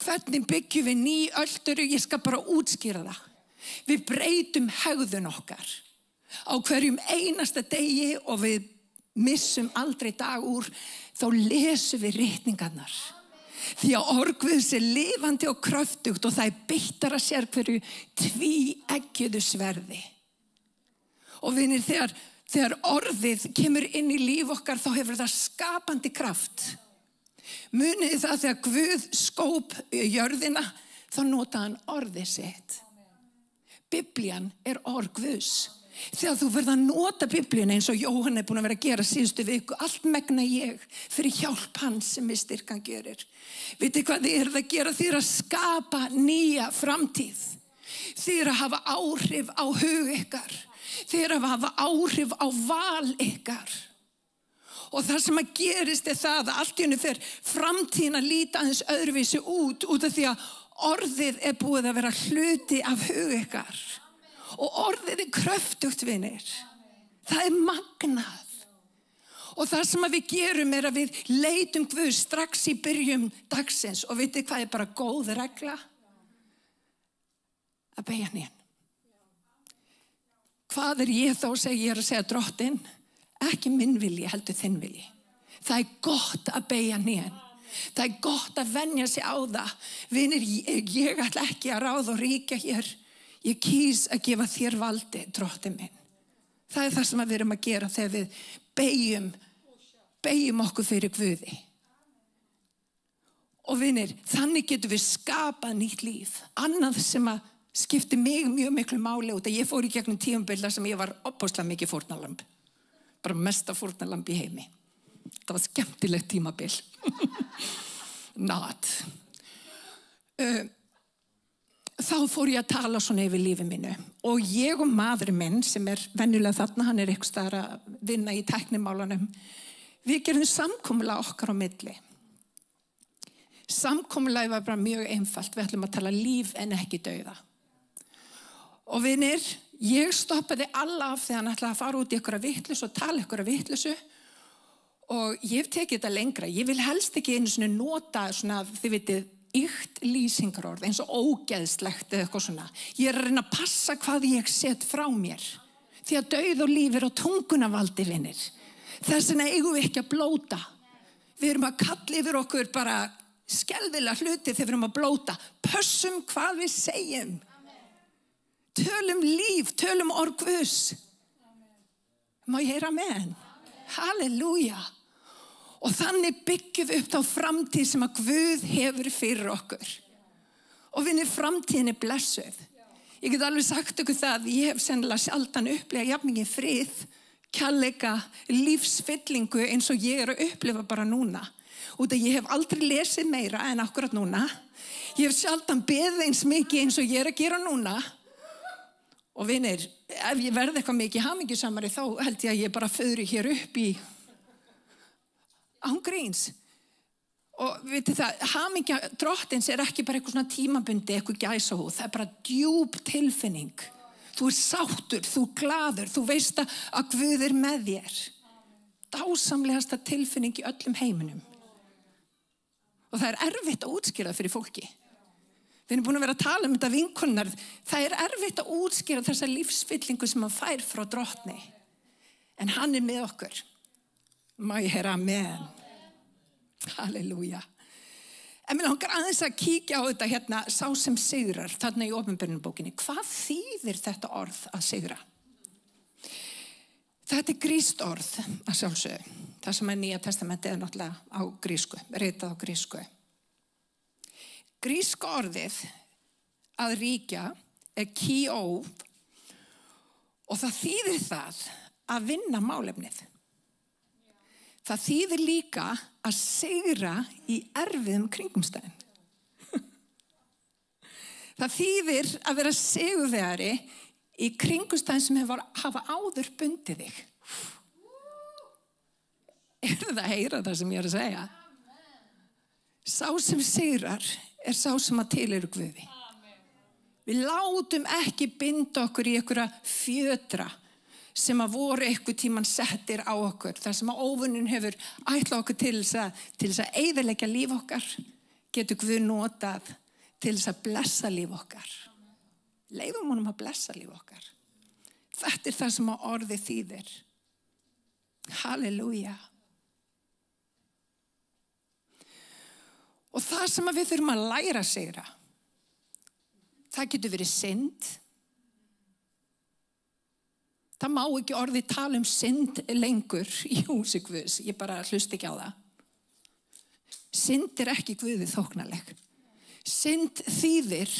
Hvernig byggjum við ný ölduru? Ég skal bara útskýra það. Við breytum hegðun okkar á hverjum einasta degi og við missum aldrei dag úr, þá lesum við ritningarnar. Því að orð Guðs er lifandi og kröftugt og það er beittara sér hverju tvíeggjuðu sverði. Og vinir, þegar orðið kemur inn í líf okkar, þá hefur það skapandi kraft. Munið það þegar Guð skóp jörðina, þá notaði hann orðið sitt. Biblían er orð Guðs. Þegar þú verð að nota Biblíuna eins og Jóhann er búin að vera að gera síðustu viku, allt megna ég fyrir hjálp hans sem við styrkan gerir. Vitið hvað þið eruð að gera? Þið eruð að skapa nýja framtíð. Þið eruð að hafa áhrif á hug ykkar. Þið eruð að hafa áhrif á val ykkar. Og það sem að gerist er það að allt í einu fer framtíðin að líta aðeins öðruvísi út af því að orðið er búið að vera hluti af hug ykkar. Og orðið er kröftugt, vinir. Það er magnað. Og það sem við gerum er að við leitum Guð strax í byrjun dagsins. Og vitið hvað er bara góð regla? Að beygja hnén. Hvað er ég þá að segja? Ég er að segja Drottinn, ekki minn vilji, heldur þinn vilji. Það er gott að beygja hnén. Það er gott að venja sig á það. Vinir, ég ætla ekki að ráða og ríkja hér. Ég kýs að gefa þér valdi, Drottinn minn. Það er það sem við erum að gera þegar við beygjum okkur fyrir Guði. Og vinir, þannig getum við skapað nýtt líf. Annað sem að skipti mig mjög miklu máli út að ég fór í gegnum tímabil sem ég var opaslega mikið fórnarlamb. Bara mesta fórnarlamb í heimi. Það var skemmtilegt tímabil. Þá fór ég að tala svona yfir lífi mínu og ég og maðurinn minn sem er venjulega þarna, hann er eitthvað staðar að vinna í tæknimálanum, við gerðum samkomulag okkar á milli. Samkomulagið var bara mjög einfalt, við ætlum að tala líf en ekki dauða. Og vinir, ég stoppaði alla af þegar hann ætlaði að fara út í einhverja vitleysu og tala einhverja vitleysu og ég hef tekið þetta lengra. Ég vil helst ekki einu svona nota svona, þið vitið, ykt lýsingarorð eins og ógeðslegt eða eitthvað svona. Ég er að reyna að passa hvað ég set frá mér. Því að dauð og líf er á tungunavaldi, vinir. Þess vegna eigum við ekki að blóta. Við erum að kalla yfir okkur bara skelfilega hluti þegar við erum að blóta. Pössum hvað við segjum. Tölum líf, tölum orð Guðs. Má ég heyra amen? Halleluja. Og þannig byggjum við upp þá framtíð sem að Guð hefur fyrir okkur. Og vinir, framtíðin er blessuð. Ég get alveg sagt ykkur það, ég hef sennilega sjaldan upplegað jafn mikið frið, kærleika, lífsfyllingu eins og ég er að upplifa bara núna. Út að ég hef aldrei lesið meira en akkurat núna. Ég hef sjaldan beðið eins mikið eins og ég er að gera núna. Og vinir, ef ég verði eitthvað mikið hamingjusamari þá held ég að ég bara föðri hér upp í án gríns. Og vitið það, hamingja Drottins er ekki bara eitthvað svona tímabundi, eitthvað gæsahúð. Það er bara djúp tilfinning. Þú er sáttur, þú glaður, þú veist að Guð er með þér. Dásamlegasta tilfinning í öllum heiminum. Og það er erfitt að útskýra fyrir fólki. Við erum búin að vera að tala þetta vinkonnar. Það er erfitt að útskýra þessa lífsfyllingu sem hann fær frá Drottni. En hann er með okkur. Má ég heyra amen. Halleluja. En mér langar aðeins að kíkja á þetta hérna, sá sem sigrar, þarna í Opinberunarbókinni. Hvað þýðir þetta orð að sigra? Þetta er grískt orð að sjálfsögðu. Það sem er Nýja testamentið er náttúrulega á grísku, ritað á grísku. Gríska orðið að ríkja er kíó og það þýðir það að vinna málefnið. Það þýðir líka að sigra í erfiðum kringumstæðum. Það þýðir að vera sigurvegari í kringumstæðum sem hafa áður bundið þig. Er það að heyra það sem ég er að segja? Sá sem sigrar er sá sem að tilheyra Guði. Við látum ekki binda okkur í einhverja fjötra. sem að voru eitthvað tíman settir á okkur, þar sem að óvunin hefur ætlað okkur til þess að eyðileggja líf okkar, getur Guð notað til þess að blessa líf okkar. Leyfum honum að blessa líf okkar. Þetta er það sem að orðið þýðir. Halleluja. Og það sem að við þurfum að læra að sigra, það getur verið synd. Það má ekki orðið tala synd lengur í húsi Guðs. Ég bara hlust ekki á það. Synd er ekki Guði þóknanleg. Synd þýðir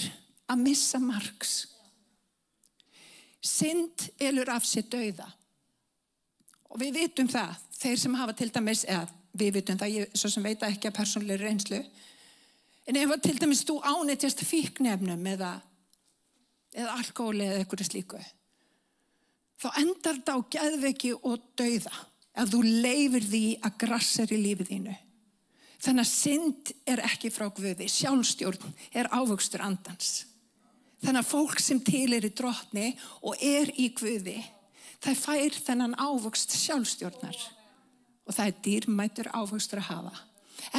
að missa marks. Synd elur af sér dauða. Og við vitum það, þeir sem hafa til dæmis, eða við vitum það, ég svo sem veit ekki að persónulegri reynslu, en ef til dæmis þú ánetjast fíkniefnum eða alkóhóli eða eitthvað slíku, þá endar þetta á geðveiki og dauða ef þú leyfir því að grassar í lífið þínu. Þannig að synd er ekki frá Guði, sjálfstjórn er ávöxtur andans. Þannig að fólk sem tilheyrir Drottni og er í Guði, það fær þennan ávöxt sjálfstjórnar. Og það er dýrmætur ávöxtur að hafa.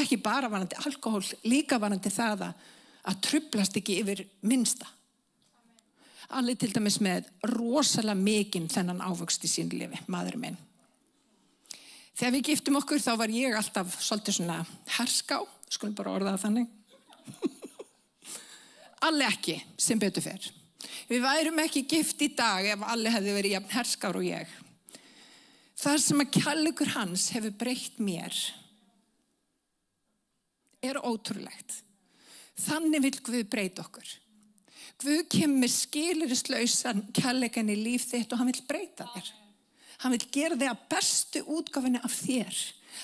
Ekki bara varandi alkohól, líka varandi það að truflast ekki yfir minnsta. Allir til dæmis með rosalega mikinn þennan ávöxt í sínu lífi, maður minn. Þegar við giftum okkur þá var ég alltaf svolítið svona herská, skulum bara orða það þannig. Alli ekki, sem betur fer. Við værum ekki gift í dag ef Alli hefði verið jafn herskár og ég. Það sem að kærleikur hans hefur breytt mér er ótrúlegt. Þannig vill Guð breyta okkur. Guð kemur skilyrðislausan kærleikan í líf þitt og hann vill breyta þér. Hann vill gera þig að bestu útgáfunni af þér.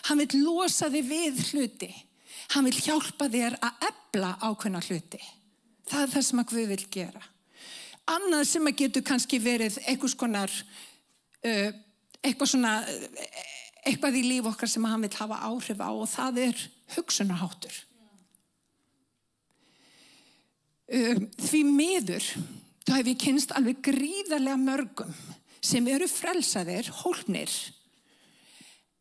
Hann vill losa þig við hluti. Hann vill hjálpa þér að efla ákveðna hluti. Það er það sem að Guð vill gera. Annað sem að getur kannski verið eitthvað í líf okkar sem hann vill hafa áhrif á og það er hugsunarháttur. Því miður, þá hef ég kynnst alveg gríðarlega mörgum sem eru frelsaðir, hólpnir,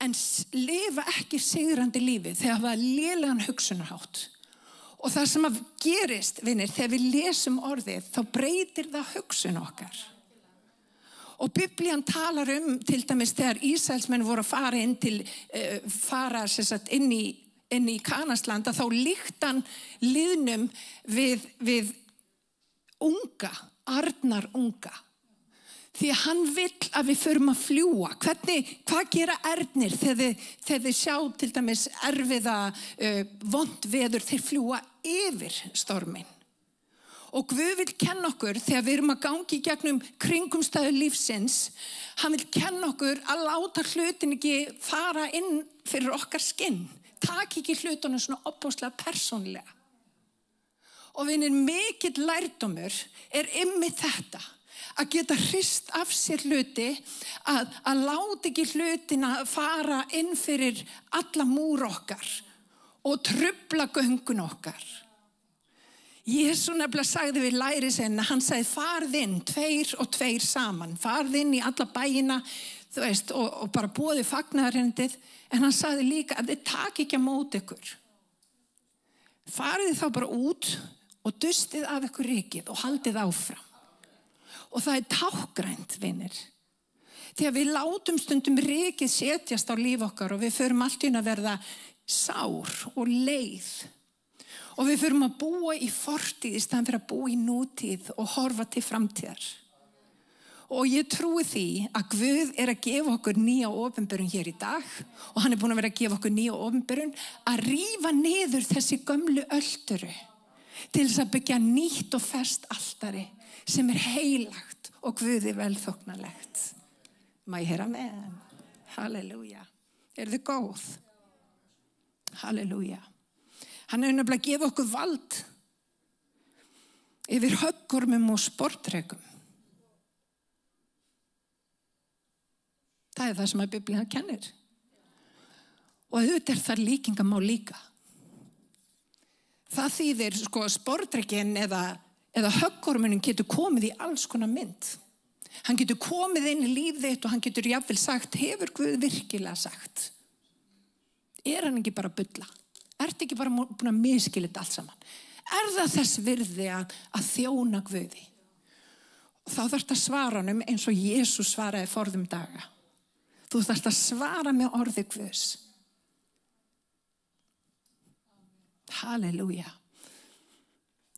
en lifa ekki sigrandi lífi þegar hafa lélegan hugsunarhátt. Og það sem að gerist, vinir, þegar við lesum orðið, þá breytir það hugsun okkar. Og Biblían talar til dæmis þegar Ísraelsmenn voru að fara inn í Kananslanda, þá líkt hann liðnum við unga, arnar unga. Því að hann vill að við förum að fljúa. Hvað gera ernir þegar þið sjá til dæmis erfiða vond veður, þeir fljúa yfir storminn. Og Guð vill kenna okkur þegar við erum að gangi í gegnum kringumstæður lífsins, hann vill kenna okkur að láta hlutin ekki fara inn fyrir okkar skinn. Takk ekki hlutunum svona opbóðslega persónlega. Og vinir, mikill lærdómur er einmitt þetta. Að geta hrist af sér hluti, að láta ekki hlutina fara inn fyrir alla múr okkar og trufla göngun okkar. Jesús nefnilega sagði við lærisveinana, hann sagði farð inn, 2 og 2 saman, farð inn í alla bæina, þú veist, og bara boðið fagnaðarerindið, en hann sagði líka að þið taki ekki á móti ykkur. Farið þá bara út og dustið af ykkur rykið og haldið áfram. Og það er tákgrænt, vinir. Þegar við látum stundum rykið setjast á líf okkar og við förum allt í einu að verða sár og leið. Og við förum að búa í fortíð í staðinn fyrir að búa í nútíð og horfa til framtíðar. Og ég trúi því að Guð er að gefa okkur nýja opinberun hér í dag og hann er búin að vera að gefa okkur nýja opinberun að rífa niður þessi gömlu ölduru til þess að byggja nýtt og ferskt altari sem er heilagt og Guði velþóknanlegt. Má ég heyra með? Halleluja. Er þið góð? Halleluja. Hann er nefnilega að gefa okkur vald yfir höggormum og sportrekum. Það er það sem að Biblían kennir. Og auðvitað er það líkingamál líka. Það þýðir, sportrekin eða höggormunin getur komið í alls konar mynd. Hann getur komið inn í líf þitt og hann getur jafnvel sagt, hefur Guð virkilega sagt? Hann ekki bara að bulla? Ertu ekki bara búin að misskilja þetta allt saman? Það þess virði að þjóna Guði? Og þá þarftu að svara honum eins og Jesús svaraði forðum daga. Þú þarftu að svara með orði Guðs. Halleluja.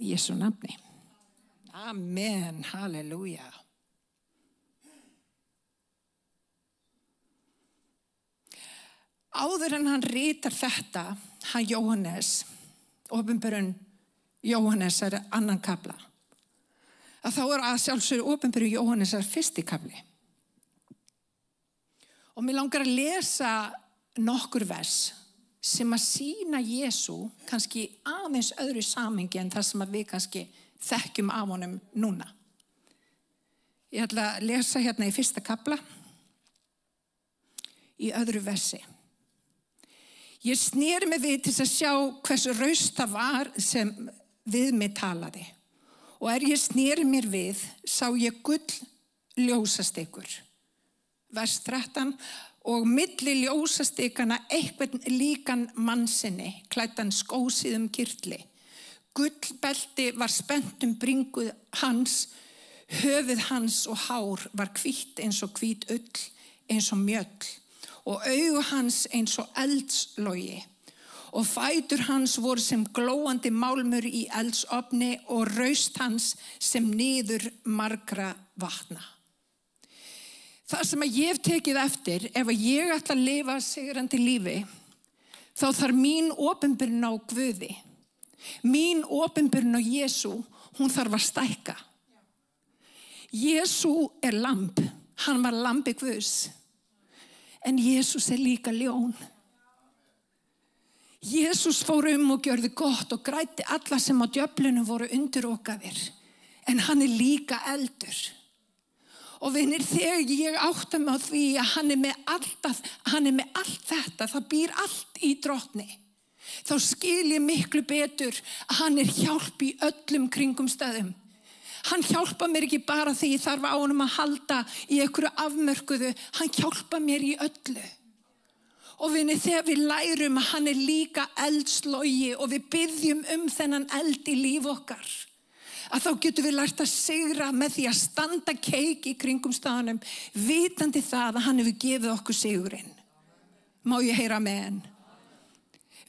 Í Jesú nafni. Amen. Halleluja. Áður en hann ritar þetta, hann Jóhannes, opinberun Jóhannes annan kafla, að þá að sjálfsögðu opinberun Jóhannes fyrsti kafli. Og mér langar að lesa nokkur vers sem að sýna Jesú kannski aðeins öðru samhengi en það sem að við kannski þekkjum af honum núna. Ég ætla að lesa hérna í fyrsta kafla, í öðru versi. Ég sneri mig við til að sjá hversu raust það var sem við mig talaði. Og ég sneri mér við, sá ég gull ljósastikur. Vers 13. Og milli ljósastikana einhvern líkan mannsinni, klæddan skósíðum kirtli. Gullbelti var spennt bringu hans, höfuð hans og hár var hvítt eins og hvít ull, eins og mjöll. Og augu hans eins og eldslogi og fætur hans voru sem glóandi málmur í eldsofni og raust hans sem niður margra vatna. Það sem að ég hef tekið eftir, ef ég ætla að lifa sigrandi lífi, þá þarf mín opinberun á Guði, mín opinberun á Jesú, hún þarf að stækka. Jesú lamb, hann var lambi Guðs. En Jesús líka ljón. Jesús fór og gjörði gott og græddi alla sem á djöflunum voru undirokaðir. En hann líka eldur. Og vinir, þegar ég átta mig á því að hann með allt þetta, það býr allt í drottni. Þá skil ég miklu betur að hann hjálp í öllum kringumstæðum. Hann hjálpa mér ekki bara því ég þarf á honum að halda í einhverju afmörkuðu. Hann hjálpa mér í öllu. Og vinni, þegar við lærum að hann líka eldslogi og við biðjum þennan eld í líf okkar, að þá getum við lært að sigra með því að standa keik í kringum staðanum, vitandi það að hann hefur gefið okkur sigurinn. Má ég heyra með hann?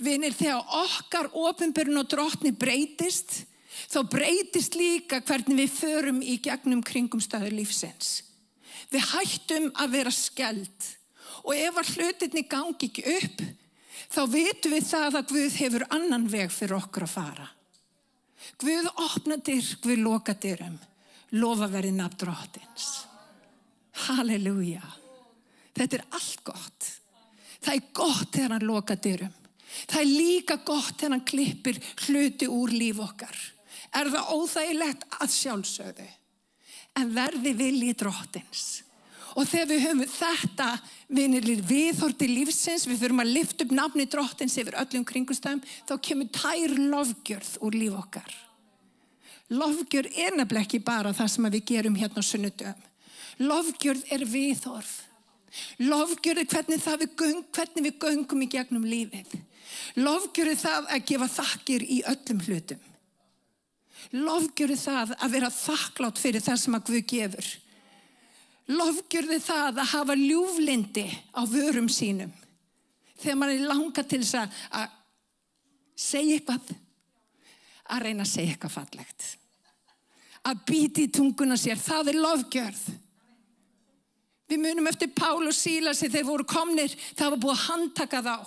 Vinir, þegar okkar opinberun og drottni breytist, þá breytist líka hvernig við förum í gegnum kringumstæður lífsins. Við hættum að vera skeld og ef að hlutirnir gangi ekki upp, þá vitum við það að Guð hefur annan veg fyrir okkur að fara. Guð opna dyr, Guð loka dyrum, lofa verið nafn drottins. Halleluja. Þetta allt gott. Það gott þegar hann loka dyrum. Það líka gott þegar hann klippir hluti úr líf okkar. Það óþægilegt að sjálfsögðu, en verði vilji drottins. Og þegar við höfum þetta vinir viðhorf til lífsins, við förum að lyfta upp nafni drottins yfir öllum kringumstæðum, þá kemur tær lofgjörð úr líf okkar. Lofgjörð nefnilega ekki bara það sem við gerum hérna á sunnudögum. Lofgjörð viðhorf. Lofgjörð hvernig við göngum í gegnum lífið. Lofgjörð það að gefa þakkir í öllum hlutum. Lofgjörði það að vera þakklátt fyrir það sem að Guð gefur. Lofgjörði það að hafa ljúflyndi á vörum sínum. Þegar maður langar til þess að segja eitthvað, að reyna að segja eitthvað fallegt. Að bíta í tunguna sér, það lofgjörð. Við munum eftir Pál og Sílasi, þeir voru komnir, það var búið að handtaka þá.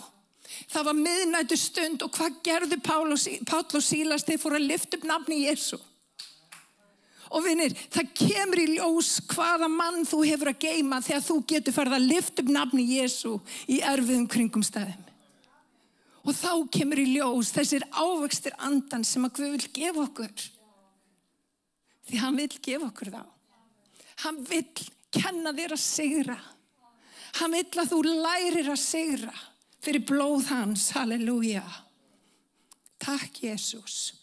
Það var miðnættu stund og hvað gerðu Páll og Sílas? Þeir fóru að lyfta upp nafni Jesú. Og vinir, það kemur í ljós hvaða mann þú hefur að geyma þegar þú getur farið að lyfta upp nafni Jesú í erfiðum kringumstæðum. Og þá kemur í ljós þessir ávextir andan sem að Guð vill gefa okkur. Því hann vill gefa okkur þá. Hann vill kenna þér að sigra. Hann vill að þú lærir að sigra. Fyrir blóð hans, halleluja. Takk Jesús.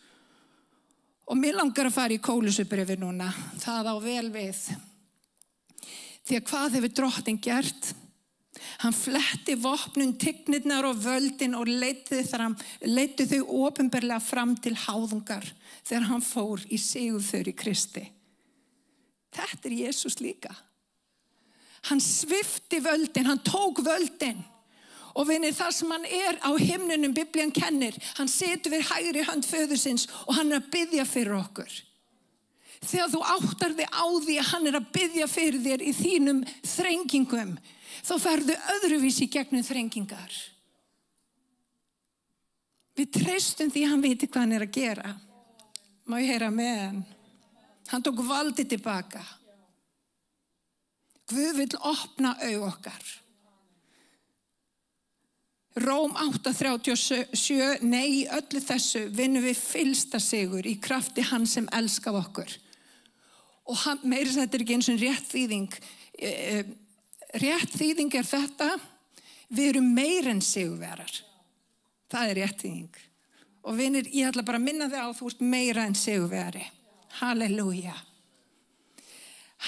Og mér langar að fara í Kólusubrefi núna, það á vel við. Því að hvað hefur Drottinn gert? Hann fletti vopnun, tignirnar og völdin og leiddi þau opinberlega fram til háðungar þegar hann fór í sigurför í Kristi. Þetta er Jesús líka. Hann svipti völdin, hann tók völdin. Og vinir, það sem hann er á himnunum, Biblían kennir, hann situr við hægri hönd föðursins og hann er að biðja fyrir okkur. Þegar þú áttar þig á því að hann er að biðja fyrir þér í þínum þrengingum, þá ferðu öðruvísi gegnum þrengingar. Við treystum því hann viti hvað hann er að gera. Má ég heyra með hann? Hann tók valdið tilbaka. Guð vill opna augu okkar. Róm 8:37, nei, í öllu þessu vinnum við fyllsta sigur í krafti hans sem elskar okkur. Og meira þess að þetta er ekki eins og rétt þýðing. Rétt þýðing er þetta, við erum meira en sigurvegarar. Það er rétt þýðing. Og vinir, ég ætla bara að minna þig á þú ert meira en sigurvegari. Halleluja.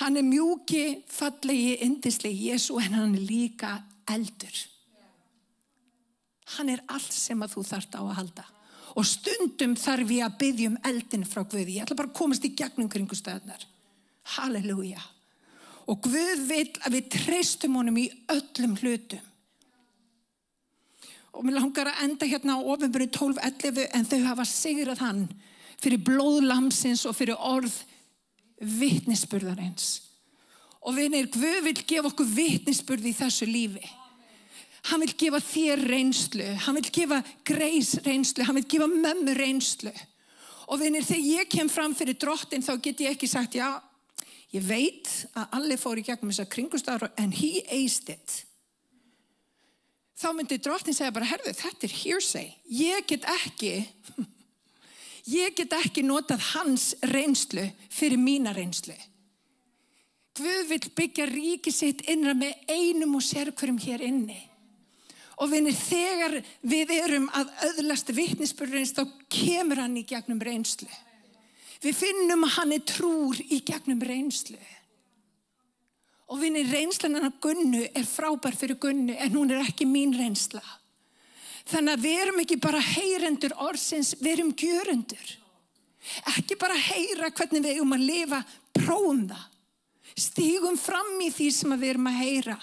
Hann er mjúki, fallegi, yndislegi Jesú, en hann er líka eldur. Hann er allt sem að þú þarft á að halda. Og stundum þarf ég að biðja eldin frá Guði. Ég ætla bara að komast í gegnum kringumstæðurnar. Halleluja. Og Guð vill að við treystum honum í öllum hlutum. Og mér langar að enda hérna á Opinberun 12:11, en þau hafa sigrað hann fyrir blóð lamsins og fyrir orð vitnisburðarins. Og vinir, Guð vill gefa okkur vitnisburð í þessu lífi. Hann vill gefa þér reynslu, hann vill gefa Grace reynslu, hann vill gefa mömmu reynslu. Og vinir, þegar ég kem fram fyrir Drottinn, þá get ég ekki sagt, já, ég veit að allir fór í gegnum þessar kringumstæður, en he aced it. Þá myndi Drottinn segja bara, herðu, þetta er hearsay. Ég get ekki notað hans reynslu fyrir mína reynslu. Guð vill byggja ríki sitt innra með einum og sérhverjum hér inni. Og vinir, þegar við erum að öðlast vitnisburðarins, þá kemur hann í gegnum reynslu. Við finnum að hann er trúr í gegnum reynslu. Og vinir, reynslan hennar Gunnu er frábær fyrir Gunnu, en hún er ekki mín reynsla. Þannig að við erum ekki bara heyrendur orðsins, við erum gjörendur. Ekki bara heyra hvernig við eigum að lifa, prófum það. Stígum fram í því sem við erum að heyra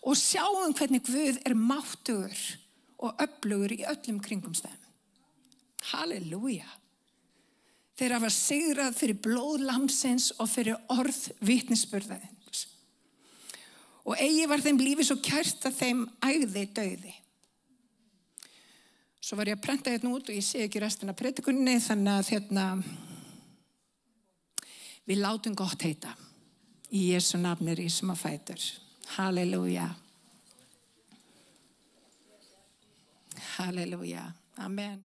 og sjáum hvernig Guð er máttugur og öflugur í öllum kringumstæðum. Halleluja. Þeir hafa sigrað fyrir blóð lamsins og fyrir orð vitnisburðarins. Og eigi var þeim lífi svo kært að þeim ægði dauði. Svo var ég að prenta hérna út og ég sé ekki restina af predikunni, þannig að við látum gott heita. Í Jesu nafni rísum á fætur. Halleluja. Halleluja. Amen.